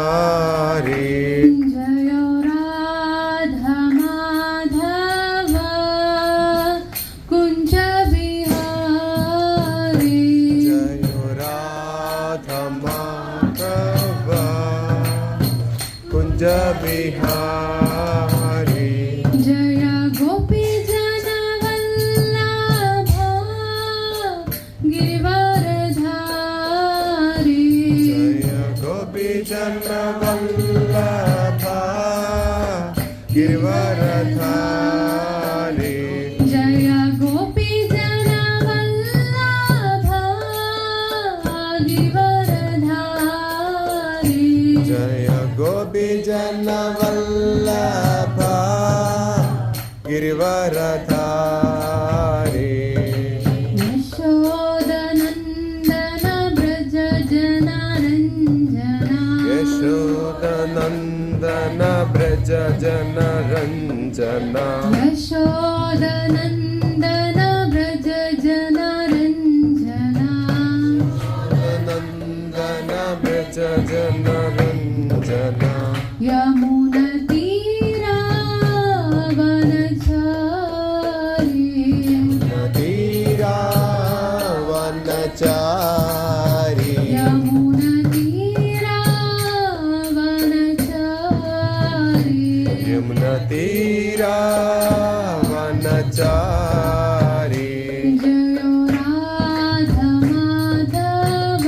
बिहारी जय राधा माधव कुंज बिहारी जय राधा माधव कुंज बिहारी जय गोपी जन वल्लभ गिरिवरधारी जन वल्लभ गिरिवरधारी जय गोपी जन वल्लभ गिरिवरधारी जय गोपी जन वल्लभ गिरिवरधारी यशोदनन्दन ब्रज जन रञ्जना यशोदनन्दन व्रज जन रञ्जना नन्दन ब्रज जन रञ्जना यमुनतीरा वनचारी नदीरा वनचारी यमुनतीरा वनचारी यमुनतीरा वनचारी जय राधा माधव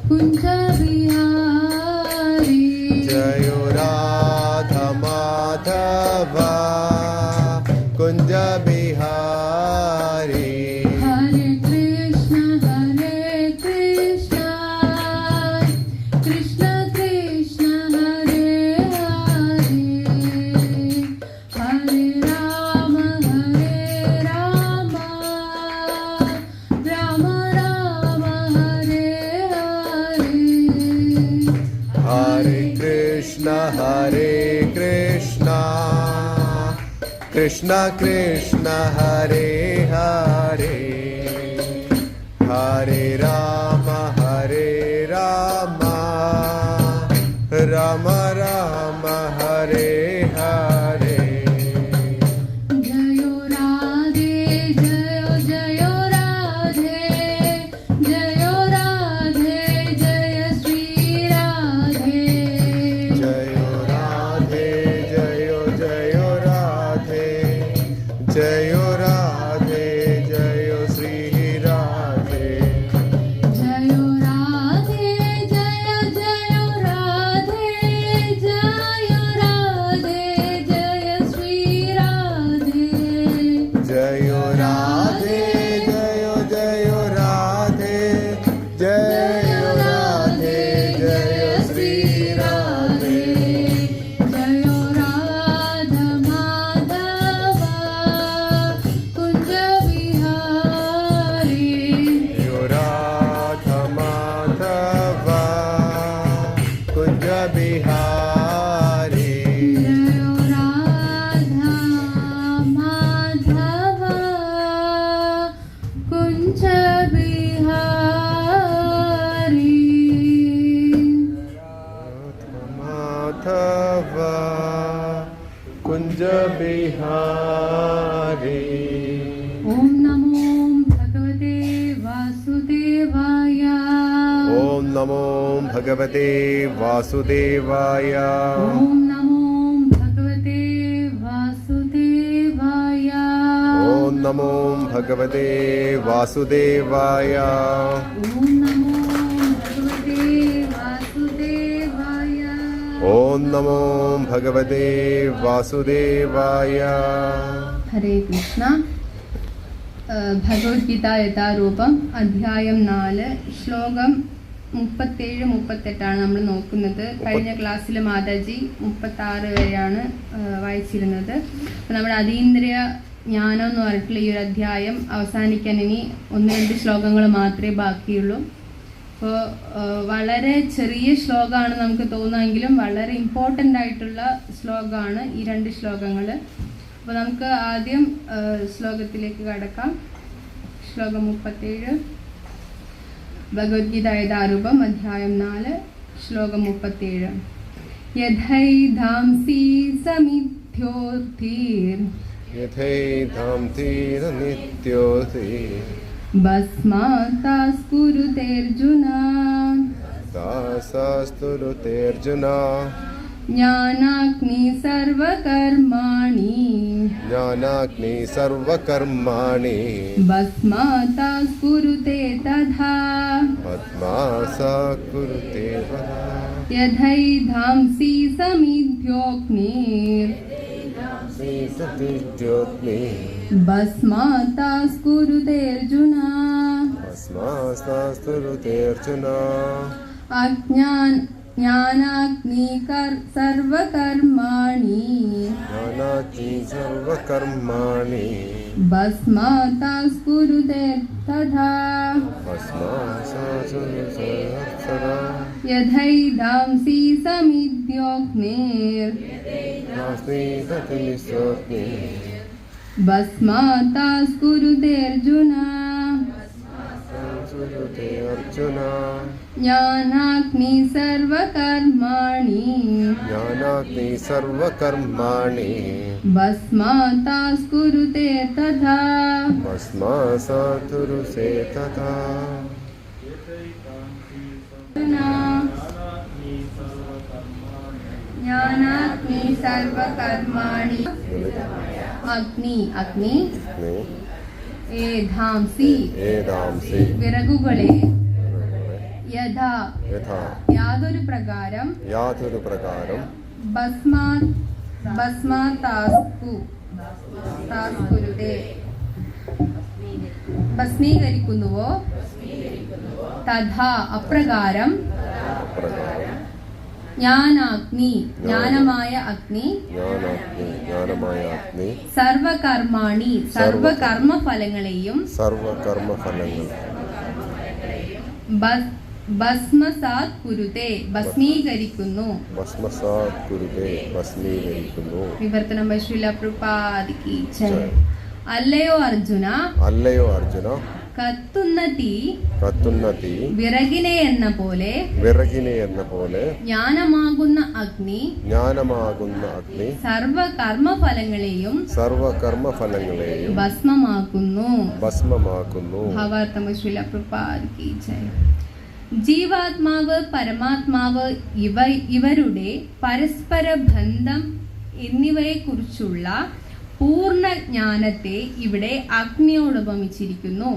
कुंज बिहारी जय राधा माधव कुंज बिहारी हरे कृष्ण कृष्ण कृष्ण हरे हरे हरे राम राम राम हरे हरे हरे कृष्ण कृष्ण कृष्ण हरे हरे हरे राम राम राम हरे हरे जय राधे जय राधे जय राधे जय श्री राधे जय राधे जय राधे जय राधे जय श्री राधे जय राधे जय राधे जय राधे जय श्री राधे जय राधे जय राधे जय राधे जय श्री राधे जय राधा माधव कुंज बिहारी जय राधा माधव कुंज बिहारी जय राधा माधव कुंज बिहारी माधव कुंज बिहारी ओम नमो भगवते वासुदेवाय ओम नमो भगवते वासुदेवाय ओम नमो भगवते वासुदेवाय ओम नमो भगवते वासुदेवाय ओम नमो भगवते वासुदेवाय ओम नमो भगवते वासुदेवाय ഹരേ കൃഷ്ണ. ഭഗവത്ഗീത യഥാരൂപം അധ്യായം 4 ശ്ലോകം 37-38 നമ്മൾ നോക്കുന്നത്. കഴിഞ്ഞ ക്ലാസ്സിൽ മാതാജി 36 വരെയാണ് വായിച്ചിരുന്നത്. അപ്പോൾ നമ്മുടെ അതീന്ദ്രിയ ജ്ഞാനം എന്ന് പറഞ്ഞിട്ടുള്ള ഈ ഒരു അധ്യായം അവസാനിക്കാൻ ഇനി 1-2 ശ്ലോകങ്ങൾ മാത്രമേ ബാക്കിയുള്ളൂ. അപ്പോൾ വളരെ ചെറിയ ശ്ലോകമാണ് നമുക്ക് തോന്നുമെങ്കിലും വളരെ ഇമ്പോർട്ടൻ്റ് ആയിട്ടുള്ള ശ്ലോകമാണ് ഈ 2 ശ്ലോകങ്ങൾ. അപ്പോൾ നമുക്ക് ആദ്യം ശ്ലോകത്തിലേക്ക് കടക്കാം. ശ്ലോകം 37, ഭഗവത്ഗീത യഥാരൂപം, അധ്യായം 4, ശ്ലോകം 37. യഥൈധാംസി സമിഥ്യോർഥീർ യഥൈധാംസീരനിത്യോസി ഭസ്മാതാസ്കുരുതേർജുന ദാസാസ്തുരുതേർജുന ജ്ഞാനാഗ്നി സർവകർമാണി ജ്ഞാനാഗ്നി സർവകർമാണി ഭസ്മാതാസ്കുരുതേ തഥാ പദ്മാസാ കുരുതേ തഥാ യഥൈധാംസി സമിധ്യോഗ്നിർ സീതതിജ്യോഗ്നി ഭസ്മാതാസ്കുരുതേർജുന ഭസ്മാസാസ്തുരുതേർജുന ജ്ഞാനാഗ്നി സർവകർമാണി ജ്ഞാനാഗ്നി സർവകർമാണി ഭസ്മാതാസ്കുരുതേ തഥാ ഭസ്മാസാസ്തുരുതേർജുന യഥൈധാംസി സമിധ്യോഗ്നിർ സീതതിജ്യോഗ്നി ഭസ്മാതാസ്കുരുതേർജുന അർജുന ജ്ഞാനാഗ്നി സർവകർമാണി ജ്ഞാനാഗ്നി സർവകർമാണി ഭസ്മാതാസ്കുരുതേ തഥാ ഭസ്മാസാതുരുസേ തഥാ ജ്ഞാനാഗ്നി സർവകർമാണി അഗ്നി അഗ്നി ഏധാംസി ഏതാംസി വിറകുകളെ യഥാ യഥാ യാതൊരു പ്രകാരം യാതൊരു പ്രകാരം ഭസ്മീകരിക്കുന്നുവോ തഥാ അപ്രകാരം ജ്ഞാനാഗ്നി ജ്ഞാനമായ അഗ്നി ജ്ഞാനമായ അഗ്നി സർവകർമാണി സർവകർമ്മഫലങ്ങളെയും സർവകർമ്മഫലങ്ങൾ ഭസ്മസാത് കുരുതേ ഭസ്മീകരിക്കുന്നു. ഭസ്മസാത് കുരുതേ ഭസ്മീകരിക്കുന്നു. വിവർത്തനം ശ്രീല പ്രഭുപാദിക്ക് ജയ്. അല്ലയോ അർജുന, അല്ലയോ അർജുന, കത്തുന്ന തീ വിറകിനെ എന്ന പോലെ ജ്ഞാനമാകുന്ന അഗ്നി സർവകർമ്മഫലങ്ങളെയും ഭസ്മമാക്കുന്നു. ഭാവാർത്ഥം ശ്രീല പ്രഭുപാദിക്ക് ജയ്. ജീവാത്മാവ്, പരമാത്മാവ് ഇവരുടെ പരസ്പര ബന്ധം എന്നിവയെക്കുറിച്ചുള്ള പൂർണ്ണ ജ്ഞാനത്തെ ഇവിടെ അഗ്നിയോടുപമിച്ചിരിക്കുന്നു.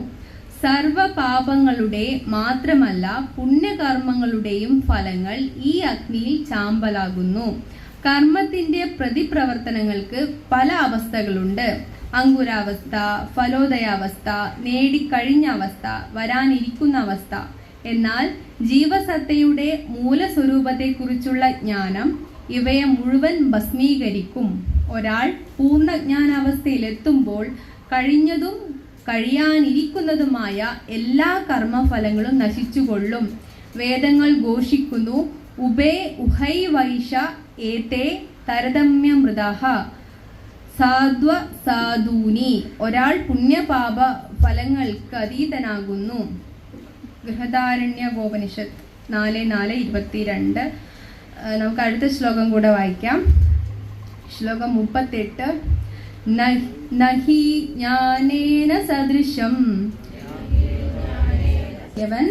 സർവപാപങ്ങളുടെ മാത്രമല്ല പുണ്യകർമ്മങ്ങളുടെയും ഫലങ്ങൾ ഈ അഗ്നിയിൽ ചാമ്പലാകുന്നു. കർമ്മത്തിന്റെ പ്രതിപ്രവർത്തനങ്ങൾക്ക് പല അവസ്ഥകളുണ്ട്. അങ്കുരാവസ്ഥ, ഫലോദയാവസ്ഥ, നേടിക്കഴിഞ്ഞ അവസ്ഥ, വരാനിരിക്കുന്ന അവസ്ഥ. എന്നാൽ ജീവസത്തയുടെ മൂലസ്വരൂപത്തെക്കുറിച്ചുള്ള ജ്ഞാനം ഇവയെ മുഴുവൻ ഭസ്മീകരിക്കും. ഒരാൾ പൂർണ്ണജ്ഞാനാവസ്ഥയിലെത്തുമ്പോൾ കഴിഞ്ഞതും കഴിയാനിരിക്കുന്നതുമായ എല്ലാ കർമ്മഫലങ്ങളും നശിച്ചുകൊള്ളും. വേദങ്ങൾ ഘോഷിക്കുന്നു, ഉഭേ ഉഹൈ വൈഷ ഏതേ തരതമ്യമൃതഃ സാധ്വ സാധൂനി. ഒരാൾ പുണ്യപാപ ഫലങ്ങൾക്ക് അതീതനാകുന്നു. ബൃഹദാരണ്യകോപനിഷത്ത് 4:4-22. നമുക്ക് അടുത്ത ശ്ലോകം കൂടെ വായിക്കാം. ശ്ലോകം 38. നഹി ജ്ഞാനേന സദൃശം യവൻ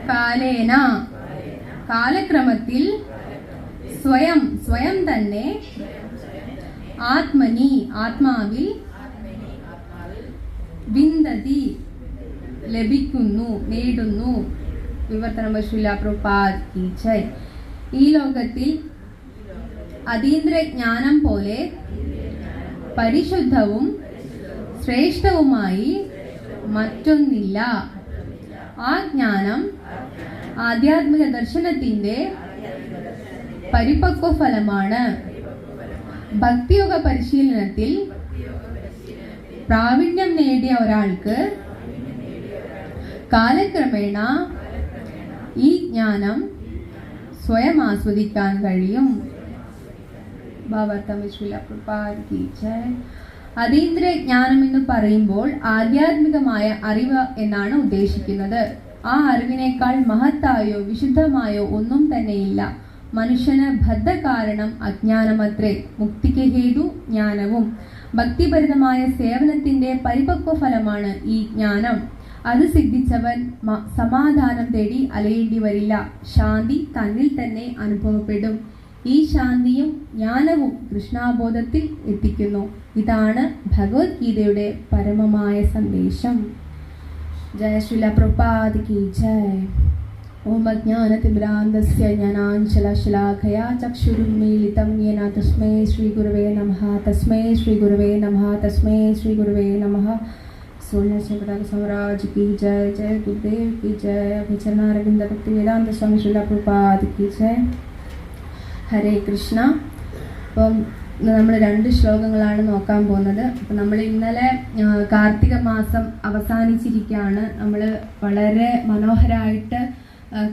കാലേന കാലക്രമത്തിൽ സ്വയം തന്നെ ആത്മനി ആത്മാവിൽ വിന്ദതി ലഭിക്കുന്നു, നേടുന്നു. വിവർത്തനം ശ്രീല പ്രഭുപാദിക്ക് ജയ്. ഈ ലോകത്തിൽ അതീന്ദ്ര ജ്ഞാനം പോലെ പരിശുദ്ധവും ശ്രേഷ്ഠവുമായി മറ്റൊന്നില്ല. ആ ജ്ഞാനം ആധ്യാത്മിക ദർശനത്തിന്റെ പരിപക്വ ഫലമാണ്. ഭക്തിയോഗ പരിശീലനത്തിൽ പ്രാവീണ്യം നേടിയ ഒരാൾക്ക് കാലക്രമേണ ഈ ജ്ഞാനം സ്വയം ആസ്വദിക്കാൻ കഴിയും. അതീന്ദ്രിയ ജ്ഞാനം എന്ന് പറയുമ്പോൾ ആധ്യാത്മികമായ അറിവ് എന്നാണ് ഉദ്ദേശിക്കുന്നത്. ആ അറിവിനേക്കാൾ മഹത്തായോ വിശുദ്ധമായോ ഒന്നും തന്നെയില്ല. മനുഷ്യന് ബദ്ധ കാരണം അജ്ഞാനമത്രേ. മുക്തിക്ക് ഹേതു ജ്ഞാനവും. ഭക്തിഭരിതമായ സേവനത്തിന്റെ പരിപക്വ ഫലമാണ് ഈ ജ്ഞാനം. അത് സിദ്ധിച്ചവൻ സമാധാനം തേടി അലയേണ്ടി വരില്ല. ശാന്തി തന്നിൽ തന്നെ അനുഭവപ്പെടും. ഈ ശാന്തിയും ജ്ഞാനവും കൃഷ്ണാബോധത്തിൽ എത്തിക്കുന്നു. ഇതാണ് ഭഗവത്ഗീതയുടെ പരമമായ സന്ദേശം. ജയ ശ്രീല പ്രഭുപാദ് കി ജയ്. ഓം അജ്ഞാനതിമിരാന്ധസ്യ ജ്ഞാനാഞ്ജലശലാഖയാ ചക്ഷുരുന്മീലിതം യേന തസ്മൈ ശ്രീ ഗുരവേ നമഃ. തസ്മൈ ശ്രീ ഗുരവേ നമഃ. തസ്മൈ ശ്രീ ഗുരവേ നമഃ. स्वराज की जय. जय गुरुदेव की जय. अभिचरणारविंद भक्ति वेदांत स्वामी श्रील प्रभुपाद की जय. ഹരേ കൃഷ്ണ. അപ്പം നമ്മൾ 2 ശ്ലോകങ്ങളാണ് നോക്കാൻ പോകുന്നത്. അപ്പം നമ്മൾ ഇന്നലെ കാർത്തിക മാസം അവസാനിച്ചിരിക്കുകയാണ്. നമ്മൾ വളരെ മനോഹരമായിട്ട്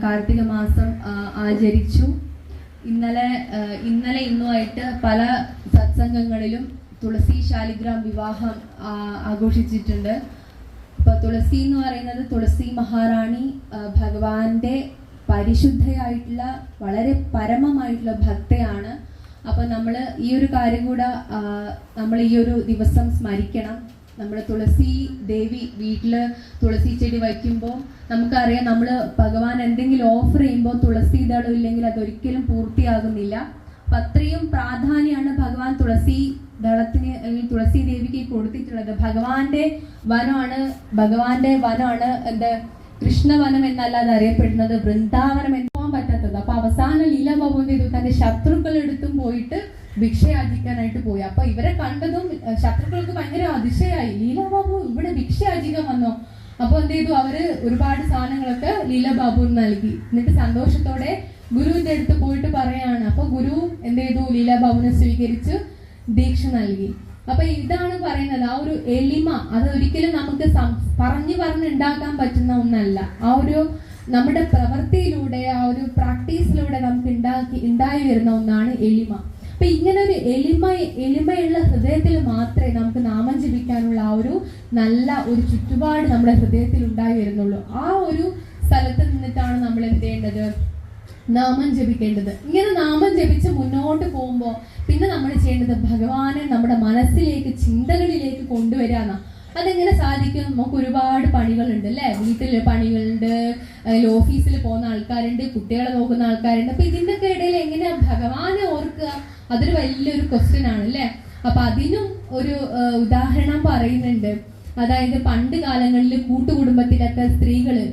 കാർത്തിക മാസം ആചരിച്ചു. ഇന്നലെ ഇന്നുമായിട്ട് പല സത്സംഗങ്ങളിലും തുളസി ശാലിഗ്രാം വിവാഹം ആഘോഷിച്ചിട്ടുണ്ട്. അപ്പോൾ തുളസി എന്ന് പറയുന്നത് തുളസി മഹാറാണി ഭഗവാന്റെ പരിശുദ്ധയായിട്ടുള്ള വളരെ പരമമായിട്ടുള്ള ഭക്തയാണ്. അപ്പോൾ നമ്മൾ ഈ ഒരു കാര്യം കൂടെ നമ്മൾ ഈ ഒരു ദിവസം സ്മരിക്കണം. നമ്മൾ തുളസി ദേവി വീട്ടിൽ തുളസി ചെടി വയ്ക്കുമ്പോൾ നമുക്കറിയാം, നമ്മൾ ഭഗവാൻ എന്തെങ്കിലും ഓഫർ ചെയ്യുമ്പോൾ തുളസി ദളം ഇല്ലെങ്കിൽ അതൊരിക്കലും പൂർത്തിയാകുന്നില്ല. അപ്പം അത്രയും പ്രാധാന്യമാണ് ഭഗവാൻ തുളസി ദളത്തിന് അല്ലെങ്കിൽ തുളസി ദേവിക്ക് കൊടുത്തിട്ടുള്ളത്. ഭഗവാന്റെ വനമാണ് എന്ത് കൃഷ്ണവനം എന്നല്ലാതെ അറിയപ്പെടുന്നത് വൃന്ദാവനം എന്ന് പോകാൻ പറ്റാത്തത്. അപ്പൊ അവസാനം ലീലാബാബു എന്ത് ചെയ്തു, തന്റെ ശത്രുക്കളെടുത്തും പോയിട്ട് ഭിക്ഷയാചിക്കാനായിട്ട് പോയി. അപ്പൊ ഇവരെ കണ്ടതും ശത്രുക്കൾക്ക് ഭയങ്കര അതിശയായി, ലീലാബാബു ഇവിടെ ഭിക്ഷയാചിക്കാൻ വന്നോ. അപ്പൊ എന്ത് ചെയ്തു, അവര് ഒരുപാട് സാധനങ്ങളൊക്കെ ലീലാബാബുവിന് നൽകി. എന്നിട്ട് സന്തോഷത്തോടെ ഗുരുവിന്റെ അടുത്ത് പോയിട്ട് പറയാണ്. അപ്പൊ ഗുരു എന്ത് ചെയ്തു, ലീലാബാബുവിനെ സ്വീകരിച്ച് ദീക്ഷ നൽകി. അപ്പൊ ഇതാണ് പറയുന്നത്, ആ ഒരു എളിമ അത് ഒരിക്കലും നമുക്ക് പറഞ്ഞുണ്ടാക്കാൻ പറ്റുന്ന ഒന്നല്ല. ആ ഒരു നമ്മുടെ പ്രവൃത്തിയിലൂടെ, ആ ഒരു പ്രാക്ടീസിലൂടെ നമുക്ക് ഉണ്ടായി വരുന്ന ഒന്നാണ് എളിമ. അപ്പൊ ഇങ്ങനെ ഒരു എളിമയുള്ള ഹൃദയത്തിൽ മാത്രമേ നമുക്ക് നാമം ജപിക്കാനുള്ള ആ ഒരു നല്ല ഒരു ചുറ്റുപാട് നമ്മുടെ ഹൃദയത്തിൽ ഉണ്ടായി വരുന്നുള്ളൂ. ആ ഒരു സ്ഥലത്ത് നിന്നിട്ടാണ് നമ്മൾ എന്ത് ചെയ്യേണ്ടത്, നാമം ജപിക്കേണ്ടത്. ഇങ്ങനെ നാമം ജപിച്ച് മുന്നോട്ട് പോകുമ്പോൾ പിന്നെ നമ്മൾ ചെയ്യേണ്ടത് ഭഗവാനെ നമ്മുടെ മനസ്സിലേക്ക്, ചിന്തകളിലേക്ക് കൊണ്ടുവരാന്ന. അതെങ്ങനെ സാധിക്കും? നമുക്ക് ഒരുപാട് പണികളുണ്ട് അല്ലെ, വീട്ടിൽ പണികളുണ്ട്, ഓഫീസിൽ പോകുന്ന ആൾക്കാരുണ്ട്, കുട്ടികളെ നോക്കുന്ന ആൾക്കാരുണ്ട്. അപ്പൊ ഇതിന്റെ ഒക്കെ ഇടയിൽ എങ്ങനെയാ ഭഗവാനെ ഓർക്കുക? അതൊരു വലിയൊരു ക്വസ്റ്റ്യൻ ആണ് അല്ലെ. അപ്പൊ അതിനും ഒരു ഉദാഹരണം പറയുന്നുണ്ട്. അതായത് പണ്ട് കാലങ്ങളിൽ കൂട്ടുകുടുംബത്തിലൊക്കെ സ്ത്രീകള്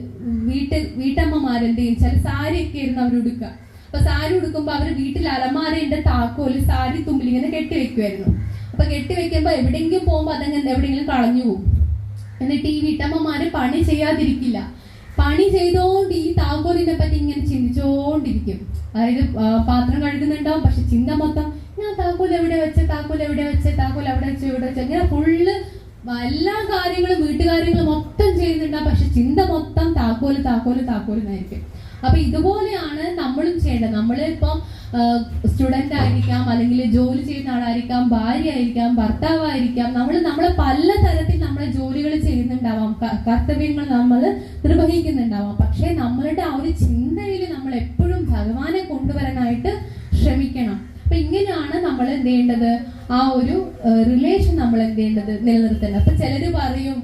വീട്ടമ്മമാരെന്ത് ചെയ്യും, ചില സാരിയൊക്കെ ആയിരുന്നു അവർ ഉടുക്കുക. അപ്പൊ സാരി ഉടുക്കുമ്പോ അവർ വീട്ടിൽ അലമാരയുടെ താക്കോല് സാരി തുമ്പിൽ ഇങ്ങനെ കെട്ടിവെക്കുമായിരുന്നു. അപ്പൊ കെട്ടിവെക്കുമ്പോ എവിടെയെങ്കിലും പോകുമ്പോ അതങ്ങനെ എവിടെയെങ്കിലും കളഞ്ഞു പോകും. എന്നിട്ട് ഈ വീട്ടമ്മമാര് പണി ചെയ്യാതിരിക്കില്ല, പണി ചെയ്തോണ്ട് ഈ താക്കോലിനെ പറ്റി ഇങ്ങനെ ചിന്തിച്ചോണ്ടിരിക്കും. അതായത് പാത്രം കഴുകുന്നുണ്ടാവും, പക്ഷെ ചിന്ത മൊത്തം ഞാൻ താക്കോൽ എവിടെ വെച്ച ഇങ്ങനെ ഫുള്ള് എല്ലാ കാര്യങ്ങളും വീട്ടുകാര്യങ്ങളും മൊത്തം ചെയ്യുന്നുണ്ടാവും, പക്ഷെ ചിന്ത മൊത്തം താക്കോല്. അപ്പൊ ഇതുപോലെയാണ് നമ്മളും ചെയ്യേണ്ടത്. നമ്മളിപ്പം സ്റ്റുഡന്റ് ആയിരിക്കാം, അല്ലെങ്കിൽ ജോലി ചെയ്യുന്ന ആളായിരിക്കാം, ഭാര്യ ആയിരിക്കാം, ഭർത്താവായിരിക്കാം. നമ്മളെ പല തരത്തിൽ നമ്മളെ ജോലികൾ ചെയ്യുന്നുണ്ടാവാം, കർത്തവ്യങ്ങൾ നമ്മൾ നിർവഹിക്കുന്നുണ്ടാവാം. പക്ഷെ നമ്മളുടെ ആ ഒരു ചിന്തയിൽ നമ്മൾ എപ്പോഴും ഭഗവാനെ കൊണ്ടുവരാനായിട്ട് ശ്രമിക്കണം. അപ്പൊ ഇങ്ങനെയാണ് നമ്മൾ എന്ത് ചെയ്യേണ്ടത്, ആ ഒരു റിലേഷൻ നമ്മൾ എന്ത് ചെയ്യേണ്ടത്, നിലനിർത്തേണ്ടത്. അപ്പൊ ചിലര് പറയും,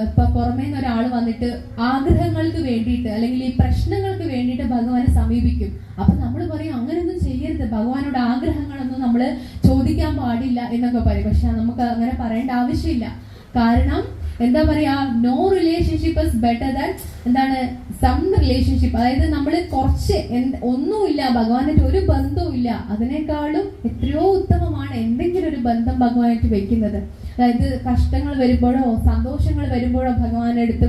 ഇപ്പൊ പുറമേ നിന്ന് ഒരാൾ വന്നിട്ട് ആഗ്രഹങ്ങൾക്ക് വേണ്ടിയിട്ട് അല്ലെങ്കിൽ ഈ പ്രശ്നങ്ങൾക്ക് വേണ്ടിയിട്ട് ഭഗവാനെ സമീപിക്കും. അപ്പൊ നമ്മൾ പറയും അങ്ങനെയൊന്നും ചെയ്യരുത്, ഭഗവാനോട് ആഗ്രഹങ്ങളൊന്നും നമ്മൾ ചോദിക്കാൻ പാടില്ല എന്നൊക്കെ പറയും. പക്ഷെ നമുക്ക് അങ്ങനെ പറയേണ്ട ആവശ്യമില്ല. കാരണം എന്താ പറയാ, no relationship is better than എന്താണ് സം റിലേഷൻഷിപ്പ്. അതായത് നമ്മൾ കുറച്ച് ഒന്നുമില്ല, ഭഗവാനായിട്ട് ഒരു ബന്ധവും ഇല്ല, അതിനേക്കാളും എത്രയോ ഉത്തമമാണ് എന്തെങ്കിലും ഒരു ബന്ധം ഭഗവാനായിട്ട് വെക്കുന്നത്. അതായത് കഷ്ടങ്ങൾ വരുമ്പോഴോ സന്തോഷങ്ങൾ വരുമ്പോഴോ ഭഗവാനെ അടുത്ത്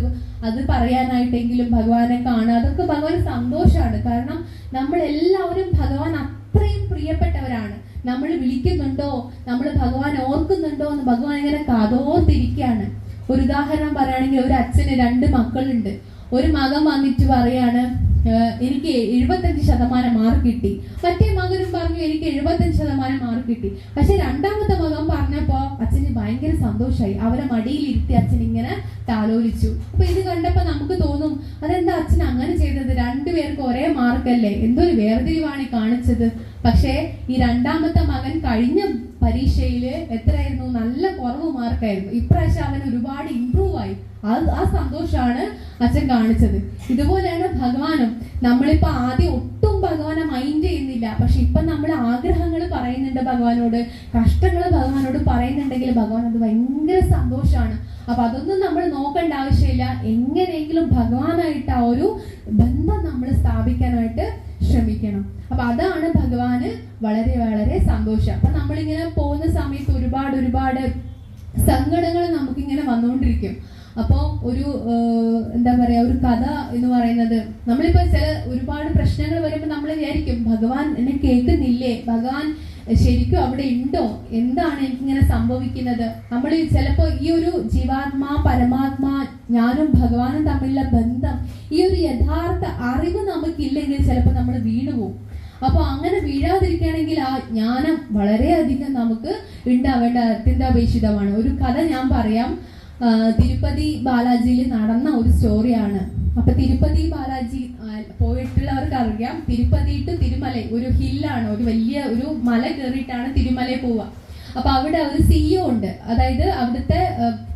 അത് പറയാനായിട്ടെങ്കിലും ഭഗവാനെ കാണുക, അതൊക്കെ ഭഗവാന് സന്തോഷമാണ്. കാരണം നമ്മളെല്ലാവരും ഭഗവാൻ അത്രയും പ്രിയപ്പെട്ടവരാണ്. നമ്മൾ വിളിക്കുന്നുണ്ടോ, നമ്മൾ ഭഗവാൻ ഓർക്കുന്നുണ്ടോ എന്ന് ഭഗവാൻ ഇങ്ങനെ കാതോർത്തിരിക്കുകയാണ്. ഒരു ഉദാഹരണം പറയുകയാണെങ്കിൽ ഒരു അച്ഛന് 2 മക്കളുണ്ട്. ഒരു മകൻ വന്നിട്ട് പറയാണ് എനിക്ക് 75% മാർക്ക് കിട്ടി. മറ്റേ മകനും പറഞ്ഞു എനിക്ക് 75% മാർക്ക് കിട്ടി. പക്ഷെ രണ്ടാമത്തെ മകൻ പറഞ്ഞപ്പോ അച്ഛന് ഭയങ്കര സന്തോഷമായി. അവരെ മടിയിലിരുത്തി അച്ഛൻ ഇങ്ങനെ താലോലിച്ചു. അപ്പൊ ഇത് കണ്ടപ്പോ നമുക്ക് തോന്നും അതെന്താ അച്ഛൻ അങ്ങനെ ചെയ്തത്? രണ്ടുപേർക്ക് ഒരേ മാർക്കല്ലേ, എന്തോ ഒരു വേർതിരിവാണ് കാണിച്ചത്. പക്ഷേ ഈ രണ്ടാമത്തെ മകൻ കഴിഞ്ഞ പരീക്ഷയില് എത്രയായിരുന്നു? നല്ല കുറവ് മാർക്കായിരുന്നു. ഇപ്രാവശ്യം അവൻ ഒരുപാട് ഇംപ്രൂവ് ആയി. ആ സന്തോഷമാണ് അച്ഛൻ കാണിച്ചത്. ഇതുപോലെയാണ് ഭഗവാനും. നമ്മളിപ്പോ ആദ്യം ഒട്ടും ഭഗവാനെ മൈൻഡ് ചെയ്യുന്നില്ല, പക്ഷെ ഇപ്പൊ നമ്മൾ ആഗ്രഹങ്ങൾ പറയുന്നുണ്ട് ഭഗവാനോട്, കഷ്ടങ്ങൾ ഭഗവാനോട് പറയുന്നുണ്ടെങ്കിൽ ഭഗവാൻ അത് ഭയങ്കര സന്തോഷമാണ്. അപ്പൊ അതൊന്നും നമ്മൾ നോക്കേണ്ട ആവശ്യമില്ല. എങ്ങനെയെങ്കിലും ഭഗവാനായിട്ട് ആ ഒരു ബന്ധം നമ്മൾ സ്ഥാപിക്കാനായിട്ട് ശ്രമിക്കണം. അപ്പൊ അതാണ് ഭഗവാന് വളരെ വളരെ സന്തോഷം. അപ്പൊ നമ്മളിങ്ങനെ പോകുന്ന സമയത്ത് ഒരുപാട് സങ്കടങ്ങൾ നമുക്കിങ്ങനെ വന്നുകൊണ്ടിരിക്കും. അപ്പോ ഒരു എന്താ പറയാ, ഒരു കഥ എന്ന് പറയുന്നത്, നമ്മളിപ്പോ ഒരുപാട് പ്രശ്നങ്ങൾ വരുമ്പോൾ നമ്മൾ വിചാരിക്കും ഭഗവാൻ എന്നെ കേൾക്കുന്നില്ലേ, ഭഗവാൻ ശരിക്കും അവിടെ ഉണ്ടോ, എന്താണ് എനിക്കിങ്ങനെ സംഭവിക്കുന്നത്? നമ്മൾ ചിലപ്പോ ഈ ഒരു ജീവാത്മാ പരമാത്മാ ഞാനും ഭഗവാനും തമ്മിലുള്ള ബന്ധം, ഈ ഒരു യഥാർത്ഥ അറിവ് നമുക്കില്ലെങ്കിൽ ചിലപ്പോൾ നമ്മൾ വീണുപോകും. അപ്പൊ അങ്ങനെ വീഴാതിരിക്കുകയാണെങ്കിൽ ആ ജ്ഞാനം വളരെയധികം നമുക്ക് ഉണ്ടാവേണ്ട അത്യന്താപേക്ഷിതമാണ്. ഒരു കഥ ഞാൻ പറയാം. തിരുപ്പതി ബാലാജിയിൽ നടന്ന ഒരു സ്റ്റോറിയാണ്. അപ്പൊ തിരുപ്പതി ബാലാജി പോയിട്ടുള്ളവർക്ക് അറിയാം, തിരുപ്പതി ടു തിരുമല ഒരു ഹില്ലാണ്, ഒരു വലിയ ഒരു മല കയറിയിട്ടാണ് തിരുമലയിൽ പോവുക. അപ്പൊ അവിടെ ഒരു CEO ഉണ്ട്, അതായത് അവിടുത്തെ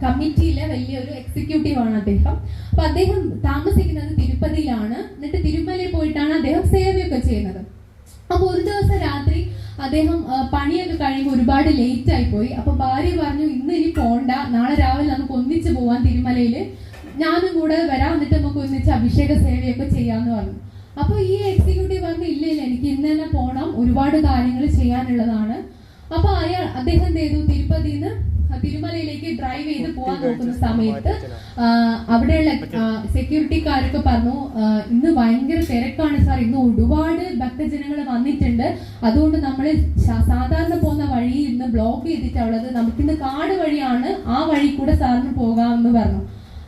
കമ്മിറ്റിയിലെ വലിയൊരു എക്സിക്യൂട്ടീവ് ആണ് അദ്ദേഹം. അപ്പൊ അദ്ദേഹം താമസിക്കുന്നത് തിരുപ്പതിയിലാണ്. എന്നിട്ട് തിരുമലയിൽ പോയിട്ടാണ് അദ്ദേഹം സേവയൊക്കെ ചെയ്യുന്നത്. അപ്പൊ ഒരു ദിവസം രാത്രി അദ്ദേഹം പണിയൊക്കെ കഴിയുമ്പോൾ ഒരുപാട് ലേറ്റ് ആയി പോയി. അപ്പൊ ഭാര്യ പറഞ്ഞു ഇന്ന് ഇനി പോണ്ട, നാളെ രാവിലെ നമുക്ക് ഒന്നിച്ച് പോവാൻ തിരുമലയില്, ഞാനും കൂടെ വരാം, എന്നിട്ട് നമുക്ക് ഒന്നിച്ച് അഭിഷേക സേവയൊക്കെ ചെയ്യാന്ന് പറഞ്ഞു. അപ്പൊ ഈ എക്സിക്യൂട്ടീവ് പറഞ്ഞു ഇല്ല എനിക്ക് ഇന്ന് തന്നെ പോണം, ഒരുപാട് കാര്യങ്ങൾ ചെയ്യാനുള്ളതാണ്. അപ്പൊ അദ്ദേഹം എന്ത് ചെയ്തു, തിരുപ്പതിന്ന് തിരുമലയിലേക്ക് ഡ്രൈവ് ചെയ്ത് പോകാൻ നോക്കുന്ന സമയത്ത് അവിടെയുള്ള സെക്യൂരിറ്റിക്കാരൊക്കെ പറഞ്ഞു ഇന്ന് ഭയങ്കര തിരക്കാണ് സാർ, ഇന്ന് ഒരുപാട് ഭക്തജനങ്ങൾ വന്നിട്ടുണ്ട്, അതുകൊണ്ട് നമ്മൾ സാധാരണ പോകുന്ന വഴി ഇന്ന് ബ്ലോക്ക് ചെയ്തിട്ടുള്ളത്, നമുക്കിന്ന് കാട് വഴിയാണ്, ആ വഴി കൂടെ സാറിന് പോകാമെന്ന് പറഞ്ഞു.